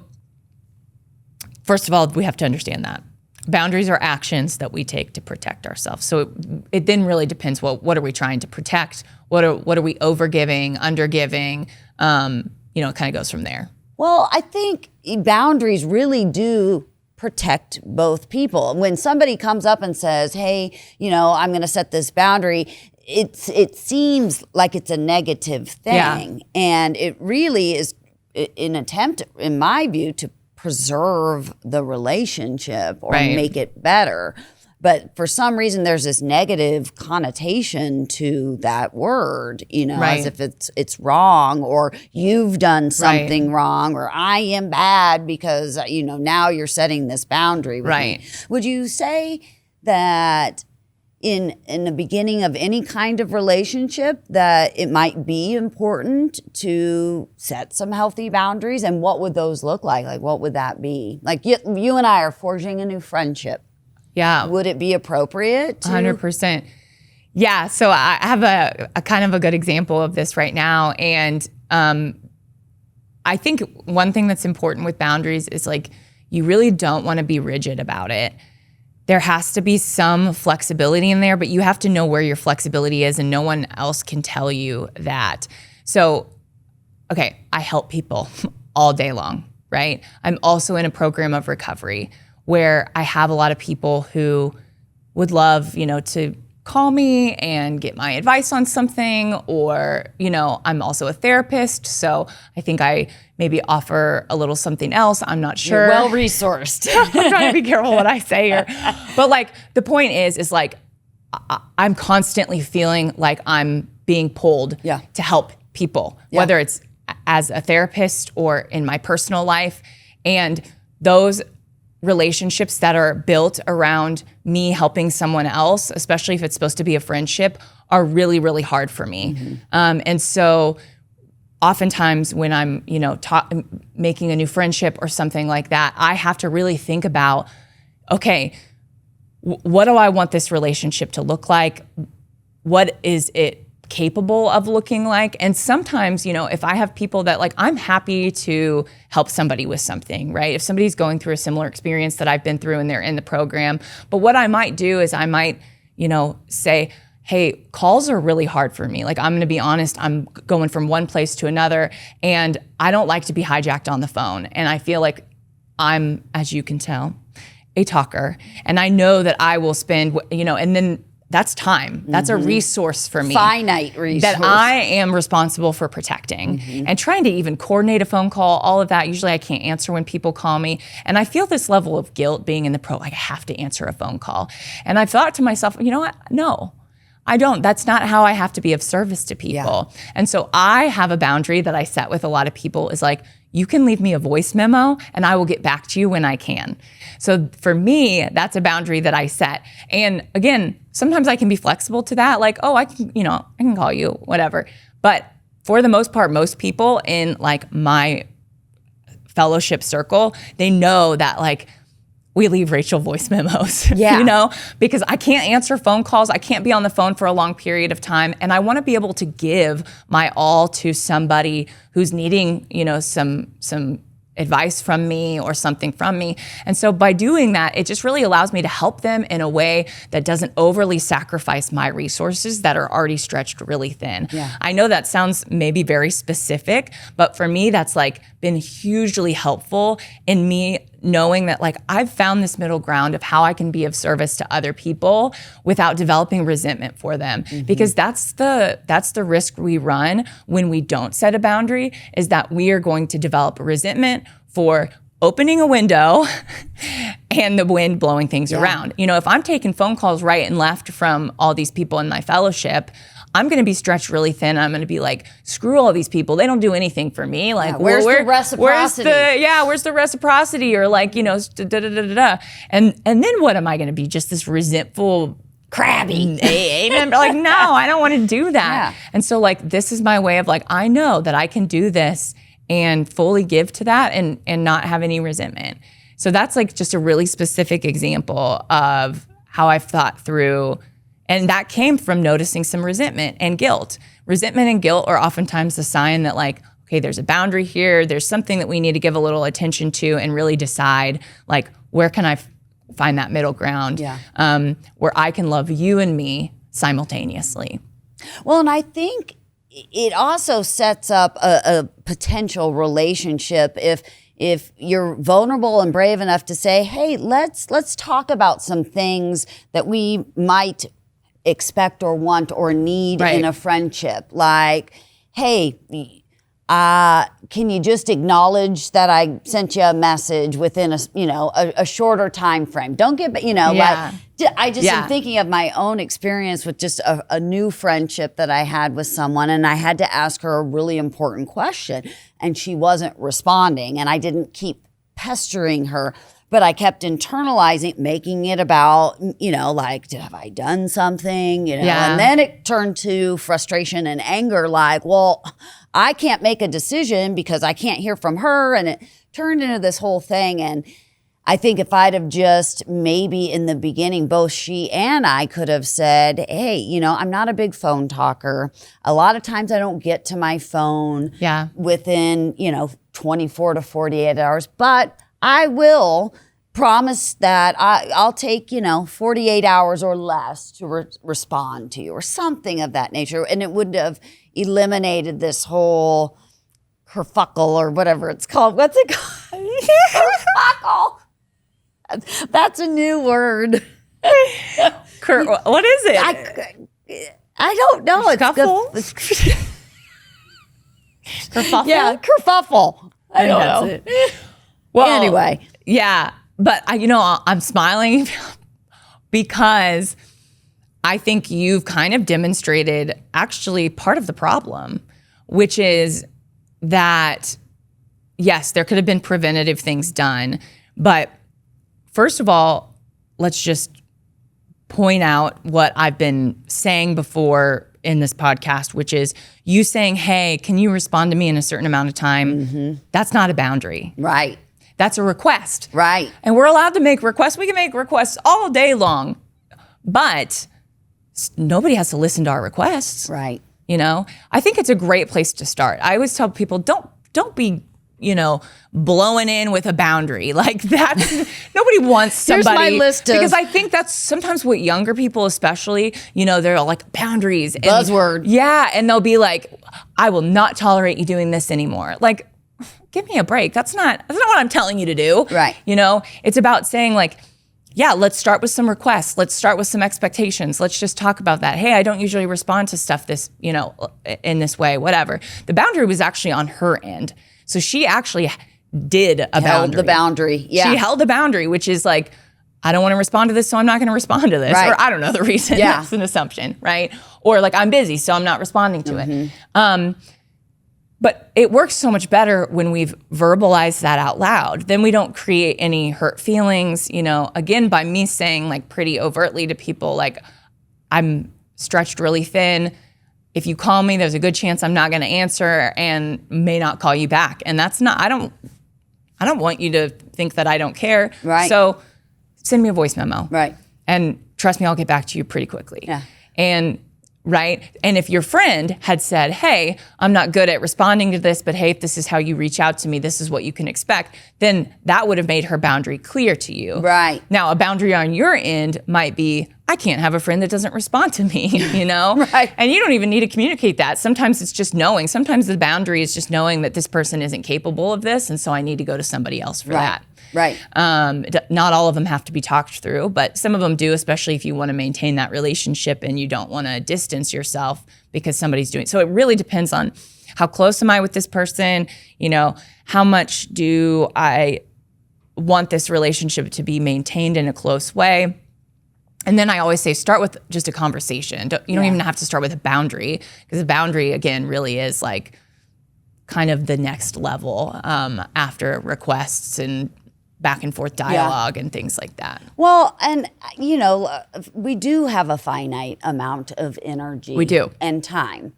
first of all, we have to understand that. Boundaries are actions that we take to protect ourselves. So it then really depends, what are we trying to protect? What are we overgiving, undergiving? It kind of goes from there. Well, I think boundaries really do protect both people. When somebody comes up and says, hey, I'm going to set this boundary, it seems like it's a negative thing. Yeah. And it really is an attempt, in my view, to preserve the relationship or make it better. But for some reason, there's this negative connotation to that word, as if it's wrong, or you've done something wrong, or I am bad because, now you're setting this boundary with me. Would you say that in the beginning of any kind of relationship that it might be important to set some healthy boundaries? And what would those look like? Like, what would that be? Like you and I are forging a new friendship. Yeah. Would it be appropriate to? 100%. Yeah. So I have a kind of a good example of this right now. And I think one thing that's important with boundaries is you really don't want to be rigid about it. There has to be some flexibility in there, but you have to know where your flexibility is, and no one else can tell you that. So, okay, I help people all day long, right? I'm also in a program of recovery where I have a lot of people who would love, to call me and get my advice on something, or, I'm also a therapist, so I think I maybe offer a little something else. I'm not sure. You're well-resourced. I'm trying to be careful what I say here. But the point is I'm constantly feeling like I'm being pulled to help people, whether it's as a therapist or in my personal life. And those relationships that are built around me helping someone else, especially if it's supposed to be a friendship, are really, really hard for me. And so oftentimes when I'm, making a new friendship or something like that, I have to really think about, okay, what do I want this relationship to look like? What is it capable of looking like? And sometimes, if I have people that I'm happy to help somebody with something, right? If somebody's going through a similar experience that I've been through and they're in the program, but what I might do is I might, say, hey, calls are really hard for me. I'm going to be honest, I'm going from one place to another, and I don't like to be hijacked on the phone. And I feel like I'm, as you can tell, a talker, and I know that I will spend, and then that's time. That's a resource for me. Finite resource. That I am responsible for protecting. And trying to even coordinate a phone call, all of that. Usually I can't answer when people call me. And I feel this level of guilt being in the I have to answer a phone call. And I've thought to myself, you know what? No, I don't. That's not how I have to be of service to people. Yeah. And so I have a boundary that I set with a lot of people is you can leave me a voice memo and I will get back to you when I can. So for me, that's a boundary that I set. And again, sometimes I can be flexible to that. I can call you, whatever. But for the most part, most people in my fellowship circle, they know that we leave Rachael voice memos, because I can't answer phone calls. I can't be on the phone for a long period of time. And I want to be able to give my all to somebody who's needing, some advice from me or something from me. And so by doing that, it just really allows me to help them in a way that doesn't overly sacrifice my resources that are already stretched really thin. Yeah. I know that sounds maybe very specific, but for me, that's been hugely helpful in me knowing that I've found this middle ground of how I can be of service to other people without developing resentment for them. Because that's the risk we run when we don't set a boundary, is that we are going to develop resentment for opening a window and the wind blowing things around. If I'm taking phone calls right and left from all these people in my fellowship, I'm going to be stretched really thin. I'm going to be like, screw all these people. They don't do anything for me. Like, where's the reciprocity? Where's the reciprocity? Or like, you know, And then what am I going to be? Just this resentful, crabby AA member? Like, no, I don't want to do that. Yeah. And so like, this is my way of like, I know that I can do this and fully give to that and not have any resentment. So that's like just a really specific example of how I've thought through. And that came from noticing some resentment and guilt. Resentment and guilt are oftentimes a sign that like, okay, there's a boundary here. There's something that we need to give a little attention to and really decide like, where can I find that middle ground where I can love you and me simultaneously. Well, and I think it also sets up a potential relationship if you're vulnerable and brave enough to say, hey, let's talk about some things that we might expect or want or need in a friendship. Like, hey, can you just acknowledge that I sent you a message within a shorter time frame? Don't get, like, I just am thinking of my own experience with just a new friendship that I had with someone, and I had to ask her a really important question, and she wasn't responding, and I didn't keep pestering her, but I kept internalizing, making it about, like, have I done something? And then it turned to frustration and anger, like, well, I can't make a decision because I can't hear from her. And it turned into this whole thing. And I think if I'd have just maybe in the beginning, both she and I could have said, hey, I'm not a big phone talker. A lot of times I don't get to my phone within, 24 to 48 hours, but I will promise that I'll take, 48 hours or less to respond to you or something of that nature. And it would have eliminated this whole kerfuckle or whatever it's called. What's it called? Kerfuckle. That's a new word. What is it? I don't know. Scuffle? It's Kerfuffle? Yeah, kerfuffle. I don't know. Well, anyway. Yeah. But I'm smiling because I think you've kind of demonstrated actually part of the problem, which is that, yes, there could have been preventative things done. But first of all, let's just point out what I've been saying before in this podcast, which is you saying, hey, can you respond to me in a certain amount of time? Mm-hmm. That's not a boundary. Right. That's a request. Right. And we're allowed to make requests. We can make requests all day long, but nobody has to listen to our requests. Right. I think it's a great place to start. I always tell people, don't be, blowing in with a boundary. Like that's, nobody wants somebody. Here's my list because I think that's sometimes what younger people especially, they're like boundaries. Buzzword. Yeah. And they'll be like, I will not tolerate you doing this anymore. Like, give me a break. That's not what I'm telling you to do. Right. It's about saying like, yeah, let's start with some requests. Let's start with some expectations. Let's just talk about that. Hey, I don't usually respond to stuff this, in this way, whatever. The boundary was actually on her end. So she actually did a boundary. Held the boundary. Yeah. She held the boundary, which is like, I don't want to respond to this, so I'm not going to respond to this. Right. Or I don't know the reason. Yeah. That's an assumption, right? Or like, I'm busy, so I'm not responding to it. But it works so much better when we've verbalized that out loud. Then we don't create any hurt feelings, again, by me saying like pretty overtly to people, like, I'm stretched really thin. If you call me, there's a good chance I'm not going to answer and may not call you back. And that's not, I don't want you to think that I don't care. Right. So send me a voice memo. Right. And trust me, I'll get back to you pretty quickly. Yeah. And right? And if your friend had said, hey, I'm not good at responding to this, but hey, if this is how you reach out to me, this is what you can expect, then that would have made her boundary clear to you. Right. Now, a boundary on your end might be, I can't have a friend that doesn't respond to me, Right. And you don't even need to communicate that. Sometimes it's just knowing. Sometimes the boundary is just knowing that this person isn't capable of this, and so I need to go to somebody else for that. Right. Not all of them have to be talked through, but some of them do, especially if you want to maintain that relationship and you don't want to distance yourself because somebody's doing. So it really depends on how close am I with this person? How much do I want this relationship to be maintained in a close way? And then I always say, start with just a conversation. You don't even have to start with a boundary, because a boundary, again, really is like kind of the next level after requests and back and forth dialogue and things like that. Well, and we do have a finite amount of energy. We do. And time.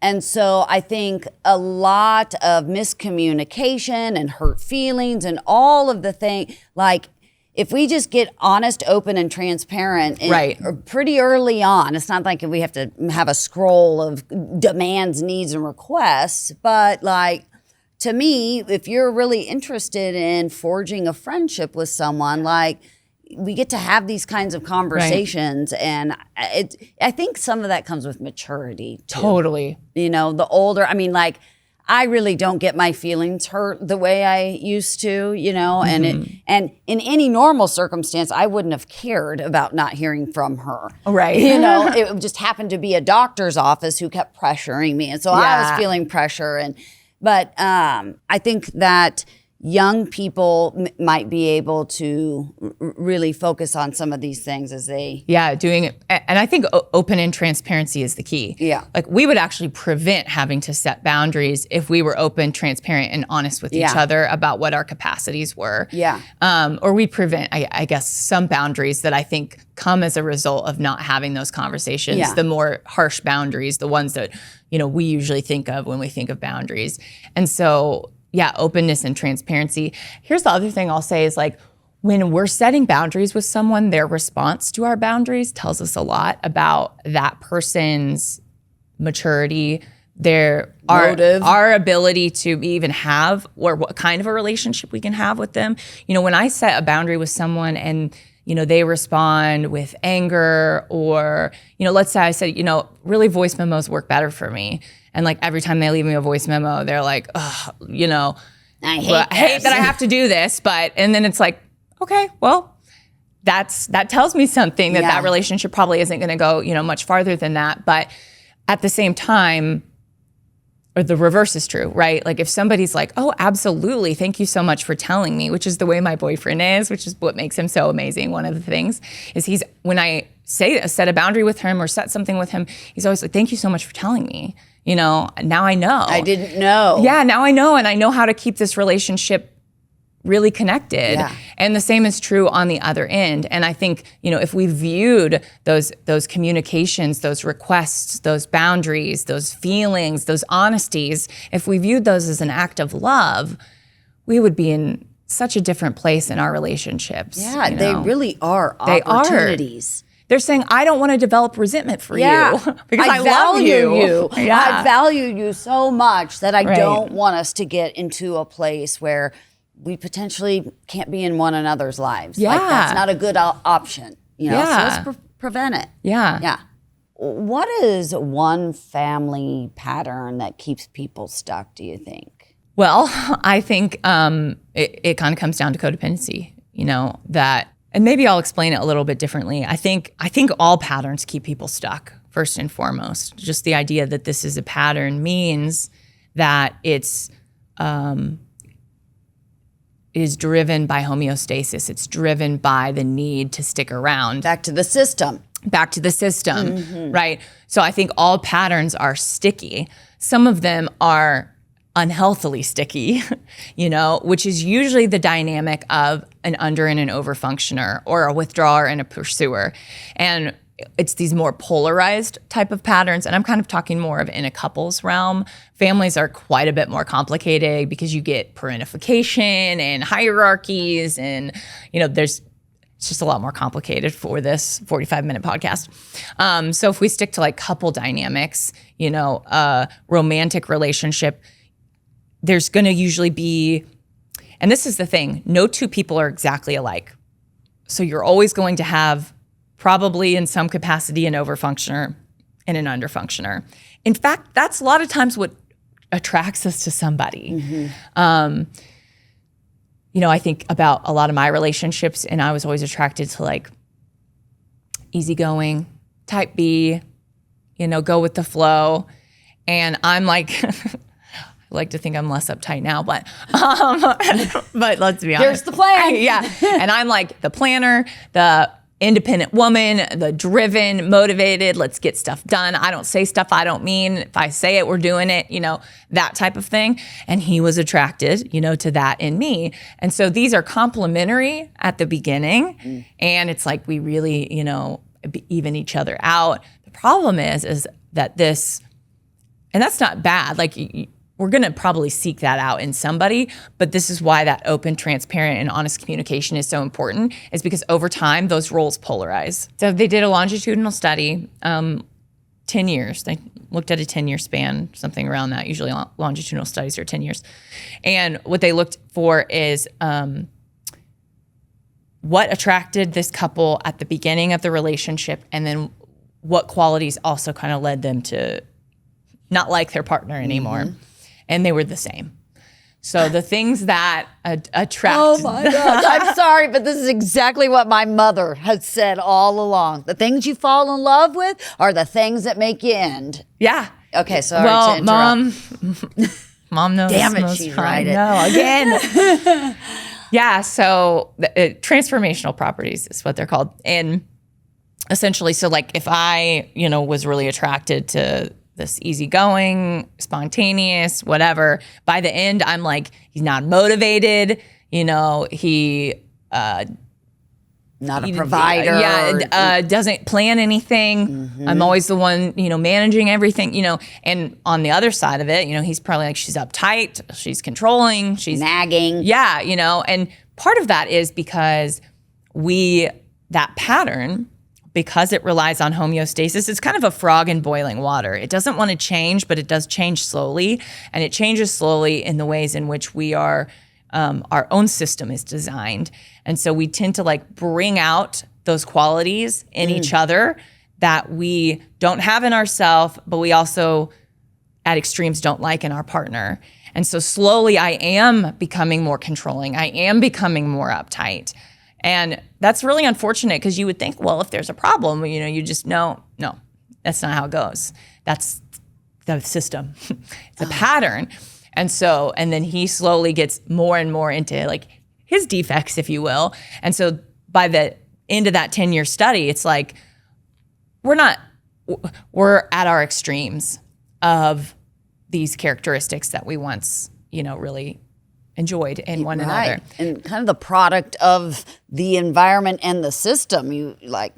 And so I think a lot of miscommunication and hurt feelings and all of the thing, like, if we just get honest, open, and transparent pretty early on, it's not like we have to have a scroll of demands, needs, and requests, but like, to me, if you're really interested in forging a friendship with someone, like, we get to have these kinds of conversations, and I think some of that comes with maturity too. Totally. The older, I really don't get my feelings hurt the way I used to, and and in any normal circumstance, I wouldn't have cared about not hearing from her. Right. It just happened to be a doctor's office who kept pressuring me. And so I was feeling pressure. But I think that young people might be able to really focus on some of these things as they... Yeah, doing it. And I think open and transparency is the key. Yeah. Like, we would actually prevent having to set boundaries if we were open, transparent, and honest with each other about what our capacities were. Yeah. Or we prevent, I guess, some boundaries that I think come as a result of not having those conversations. Yeah. The more harsh boundaries, the ones that, we usually think of when we think of boundaries. And so... yeah, openness and transparency. Here's the other thing I'll say is, like, when we're setting boundaries with someone, their response to our boundaries tells us a lot about that person's maturity, our ability to even have, or what kind of a relationship we can have with them. When I set a boundary with someone and they respond with anger, or, let's say I said, really voice memos work better for me. And like, every time they leave me a voice memo, they're like, oh, I hate that I have to do this. And then it's like, okay, well, that tells me something that relationship probably isn't going to go, much farther than that. But at the same time, or the reverse is true, right? Like, if somebody's like, oh, absolutely, thank you so much for telling me, which is the way my boyfriend is, which is what makes him so amazing. One of the things is when I set a boundary with him or set something with him, he's always like, thank you so much for telling me. Now I know. I didn't know. Yeah, now I know, and I know how to keep this relationship really connected. Yeah. And the same is true on the other end. And I think, if we viewed those communications, those requests, those boundaries, those feelings, those honesties, if we viewed those as an act of love, we would be in such a different place in our relationships. Yeah, they really are opportunities. They're saying, I don't want to develop resentment for you because I love value you. Yeah. I value you so much that I don't want us to get into a place where we potentially can't be in one another's lives. Yeah. Like, that's not a good option. So let's prevent it. Yeah. Yeah. What is one family pattern that keeps people stuck, do you think? Well, I think it kind of comes down to codependency, and maybe I'll explain it a little bit differently. I think all patterns keep people stuck, first and foremost. Just the idea that this is a pattern means that it's is driven by homeostasis. It's driven by the need to stick around. Back to the system, right? So I think all patterns are sticky. Some of them are unhealthily sticky, which is usually the dynamic of an under and an over functioner, or a withdrawer and a pursuer. And it's these more polarized type of patterns. And I'm kind of talking more of in a couple's realm. Families are quite a bit more complicated because you get parentification and hierarchies, and it's just a lot more complicated for this 45-minute podcast. So if we stick to like couple dynamics, a romantic relationship, there's going to usually be, and this is the thing, no two people are exactly alike. So you're always going to have, probably in some capacity, an overfunctioner and an underfunctioner. In fact, that's a lot of times what attracts us to somebody. I think about a lot of my relationships, and I was always attracted to like easygoing, type B, go with the flow. And I'm like, I like to think I'm less uptight now, but let's be honest. Here's the plan. Yeah. And I'm like the planner, the independent woman, the driven, motivated, let's get stuff done. I don't say stuff I don't mean. If I say it, we're doing it, that type of thing. And he was attracted, to that in me. And so these are complementary at the beginning. And it's like we really, even each other out. The problem is that this, and that's not bad. Like, we're going to probably seek that out in somebody, but this is why that open, transparent, and honest communication is so important, is because over time, those roles polarize. So they did a longitudinal study, 10 years. They looked at a 10-year span, something around that. Usually longitudinal studies are 10 years. And what they looked for is what attracted this couple at the beginning of the relationship, and then what qualities also kind of led them to not like their partner anymore. And they were the same. So the things that attract. Oh my God, I'm sorry, but this is exactly what my mother has said all along. The things you fall in love with are the things that make you end. Yeah. Okay, sorry to interrupt. Mom knows. Damn it, she's right. No, again. Yeah, so transformational properties is what they're called. And essentially, so like if I, was really attracted to this easygoing, spontaneous, whatever. By the end, I'm like, he's not motivated. He not a provider. Yeah, doesn't plan anything. I'm always the one, managing everything. And on the other side of it, he's probably like, she's uptight, she's controlling, she's nagging. Yeah, and part of that is because that pattern, because it relies on homeostasis, it's kind of a frog in boiling water. It doesn't want to change, but it does change slowly. And it changes slowly in the ways in which we are, our own system is designed. And so we tend to like bring out those qualities in each other that we don't have in ourselves, but we also at extremes don't like in our partner. And so slowly I am becoming more controlling. I am becoming more uptight. And that's really unfortunate, because you would think, well, if there's a problem, you just no, that's not how it goes. That's the system. It's a pattern. And then he slowly gets more and more into like his defects, if you will. And so by the end of that 10-year study, it's like, we're at our extremes of these characteristics that we once, really enjoyed in one another. And kind of the product of the environment and the system. My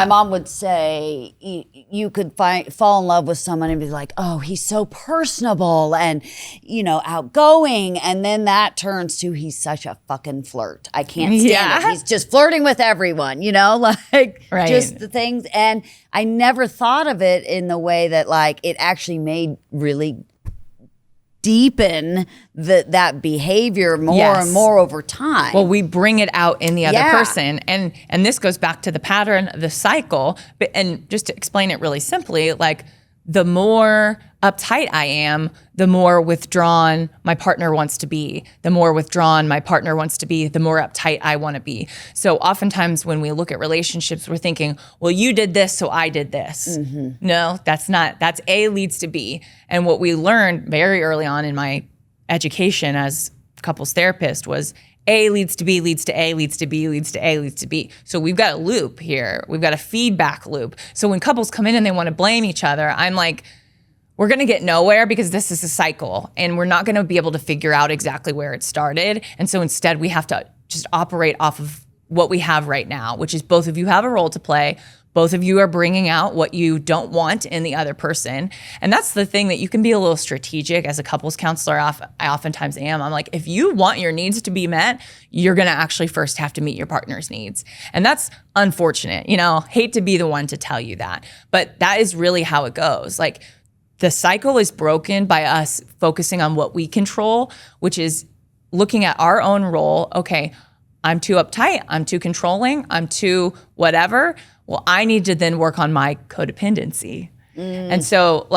mom would say, you could fall in love with someone and be like, oh, he's so personable and, outgoing. And then that turns to, he's such a fucking flirt. I can't stand it. He's just flirting with everyone, just the things. And I never thought of it in the way that it actually made really deepen that behavior more and more over time. Well, we bring it out in the other person. And this goes back to the pattern, the cycle. And just to explain it really simply, like the more uptight I am, the more withdrawn my partner wants to be. The more withdrawn my partner wants to be, the more uptight I want to be. So oftentimes when we look at relationships, we're thinking, well, you did this, so I did this. No, that's A leads to B. And what we learned very early on in my education as couples therapist was A leads to B, leads to A, leads to B, leads to A, leads to B. So we've got a loop here. We've got a feedback loop. So when couples come in and they want to blame each other, I'm like, we're going to get nowhere, because this is a cycle and we're not going to be able to figure out exactly where it started. And so instead we have to just operate off of what we have right now, which is both of you have a role to play. Both of you are bringing out what you don't want in the other person. And that's the thing, that you can be a little strategic as a couples counselor. I oftentimes am. I'm like, if you want your needs to be met, you're going to actually first have to meet your partner's needs. And that's unfortunate. Hate to be the one to tell you that, but that is really how it goes. Like, the cycle is broken by us focusing on what we control, which is looking at our own role. Okay, I'm too uptight, I'm too controlling, I'm too whatever. Well, I need to then work on my codependency. And so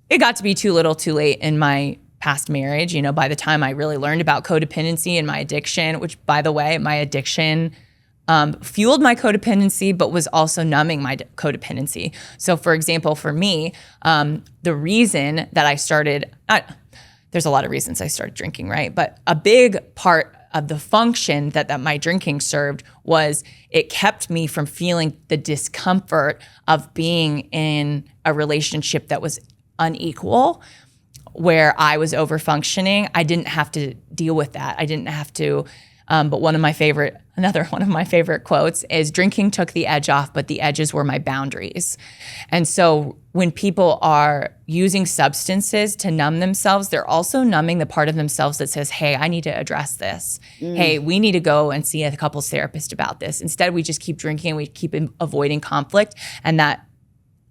it got to be too little too late in my past marriage. By the time I really learned about codependency and my addiction, which, by the way, my addiction fueled my codependency, but was also numbing my codependency. So for example, for me, the reason that I started, there's a lot of reasons I started drinking, right? But a big part of the function that my drinking served was it kept me from feeling the discomfort of being in a relationship that was unequal, where I was over functioning. I didn't have to deal with that. I didn't have to. But another one of my favorite quotes is, drinking took the edge off, but the edges were my boundaries. And so when people are using substances to numb themselves, they're also numbing the part of themselves that says, hey, I need to address this. Hey, we need to go and see a couples therapist about this. Instead, we just keep drinking and we keep avoiding conflict. And that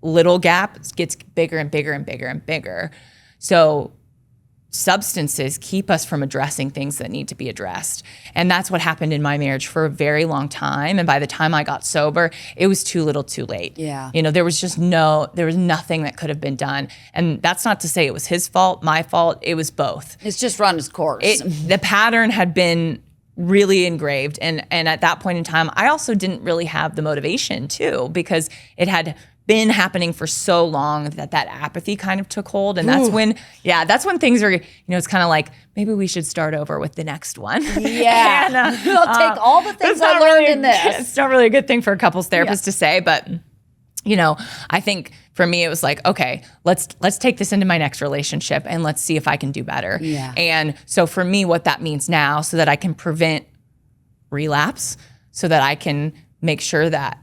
little gap gets bigger and bigger and bigger and bigger. So substances keep us from addressing things that need to be addressed. And that's what happened in my marriage for a very long time. And by the time I got sober, it was too little too late. Yeah. There was nothing that could have been done. And that's not to say it was his fault, my fault. It was both. It's just run its course. The pattern had been really engraved. And at that point in time, I also didn't really have the motivation too, because it had been happening for so long that apathy kind of took hold. And that's when things are, it's kind of like, maybe we should start over with the next one. Yeah. And, I'll take all the things I learned in this. It's not really a good thing for a couples therapist to say, but I think for me, it was like, okay, let's take this into my next relationship and let's see if I can do better. Yeah. And so for me, what that means now, so that I can prevent relapse, so that I can make sure that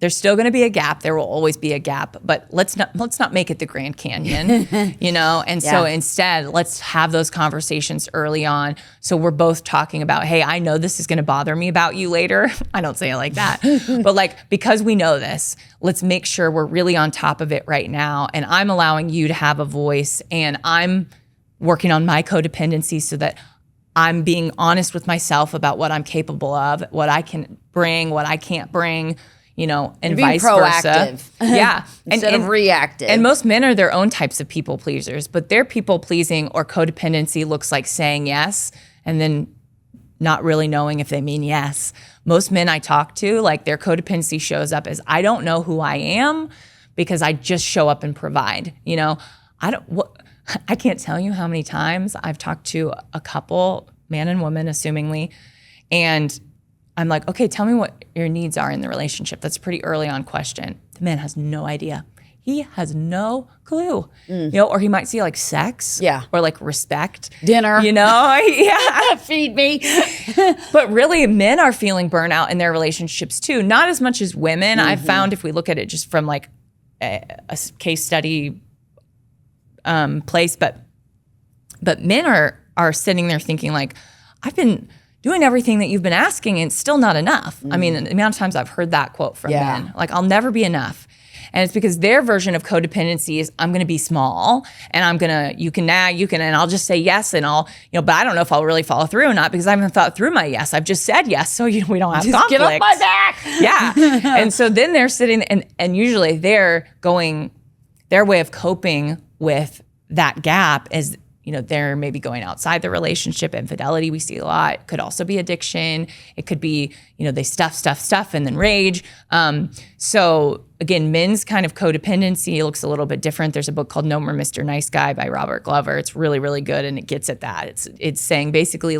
there's still going to be a gap. There will always be a gap, but let's not make it the Grand Canyon, And so instead, let's have those conversations early on. So we're both talking about, hey, I know this is going to bother me about you later. I don't say it like that, but because we know this, let's make sure we're really on top of it right now. And I'm allowing you to have a voice, and I'm working on my codependency so that I'm being honest with myself about what I'm capable of, what I can bring, what I can't bring. And vice proactive. versa. Yeah. Instead of reactive. And most men are their own types of people pleasers, but their people pleasing or codependency looks like saying yes and then not really knowing if they mean yes. Most men I talk to, their codependency shows up as, I don't know who I am because I just show up and provide. I can't tell you how many times I've talked to a couple, man and woman, assumingly, and I'm like, okay, tell me what your needs are in the relationship. That's a pretty early on question. The man has no idea. He has no clue. Or he might see sex, or respect, dinner, feed me. But really, men are feeling burnout in their relationships too. Not as much as women. I've found, if we look at it just from a case study place, but men are sitting there thinking I've been doing everything that you've been asking and it's still not enough. I mean, the amount of times I've heard that quote from men, I'll never be enough. And it's because their version of codependency is, I'm going to be small and you can, and I'll just say yes. And I'll, but I don't know if I'll really follow through or not because I haven't thought through my yes. I've just said yes. So we don't have conflict. Get off my back. Yeah. And so then they're sitting and usually their way of coping with that gap is, they're maybe going outside the relationship. Infidelity, we see a lot. It could also be addiction. It could be, they stuff, and then rage. So again, men's kind of codependency looks a little bit different. There's a book called No More Mr. Nice Guy by Robert Glover. It's really, really good, and it gets at that. It's saying basically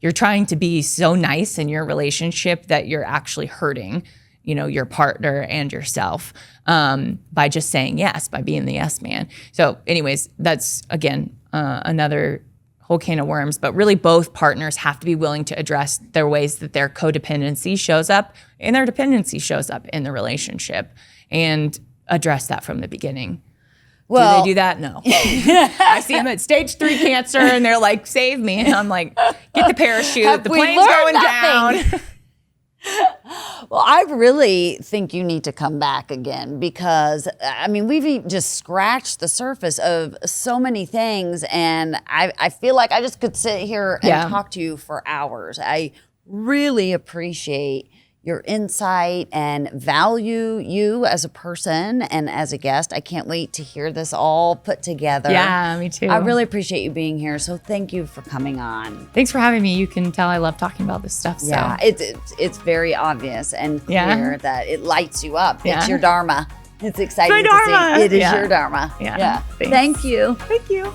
you're trying to be so nice in your relationship that you're actually hurting, your partner and yourself by just saying yes, by being the yes man. So anyways, that's, again, another whole can of worms, but really both partners have to be willing to address their ways that their codependency shows up and their dependency shows up in the relationship and address that from the beginning. Well, do they do that? No. I see them at stage 3 cancer and they're like, save me. And I'm like, get the parachute. The plane's going down. Well, I really think you need to come back again because, we've just scratched the surface of so many things. And I feel like I just could sit here and talk to you for hours. I really appreciate your insight and value you as a person and as a guest. I can't wait to hear this all put together. Yeah, me too. I really appreciate you being here. So thank you for coming on. Thanks for having me. You can tell I love talking about this stuff. Yeah, so. It's very obvious and clear that it lights you up. Yeah. It's your dharma. It's exciting to see. It is your dharma. Yeah. Thank you. Thank you.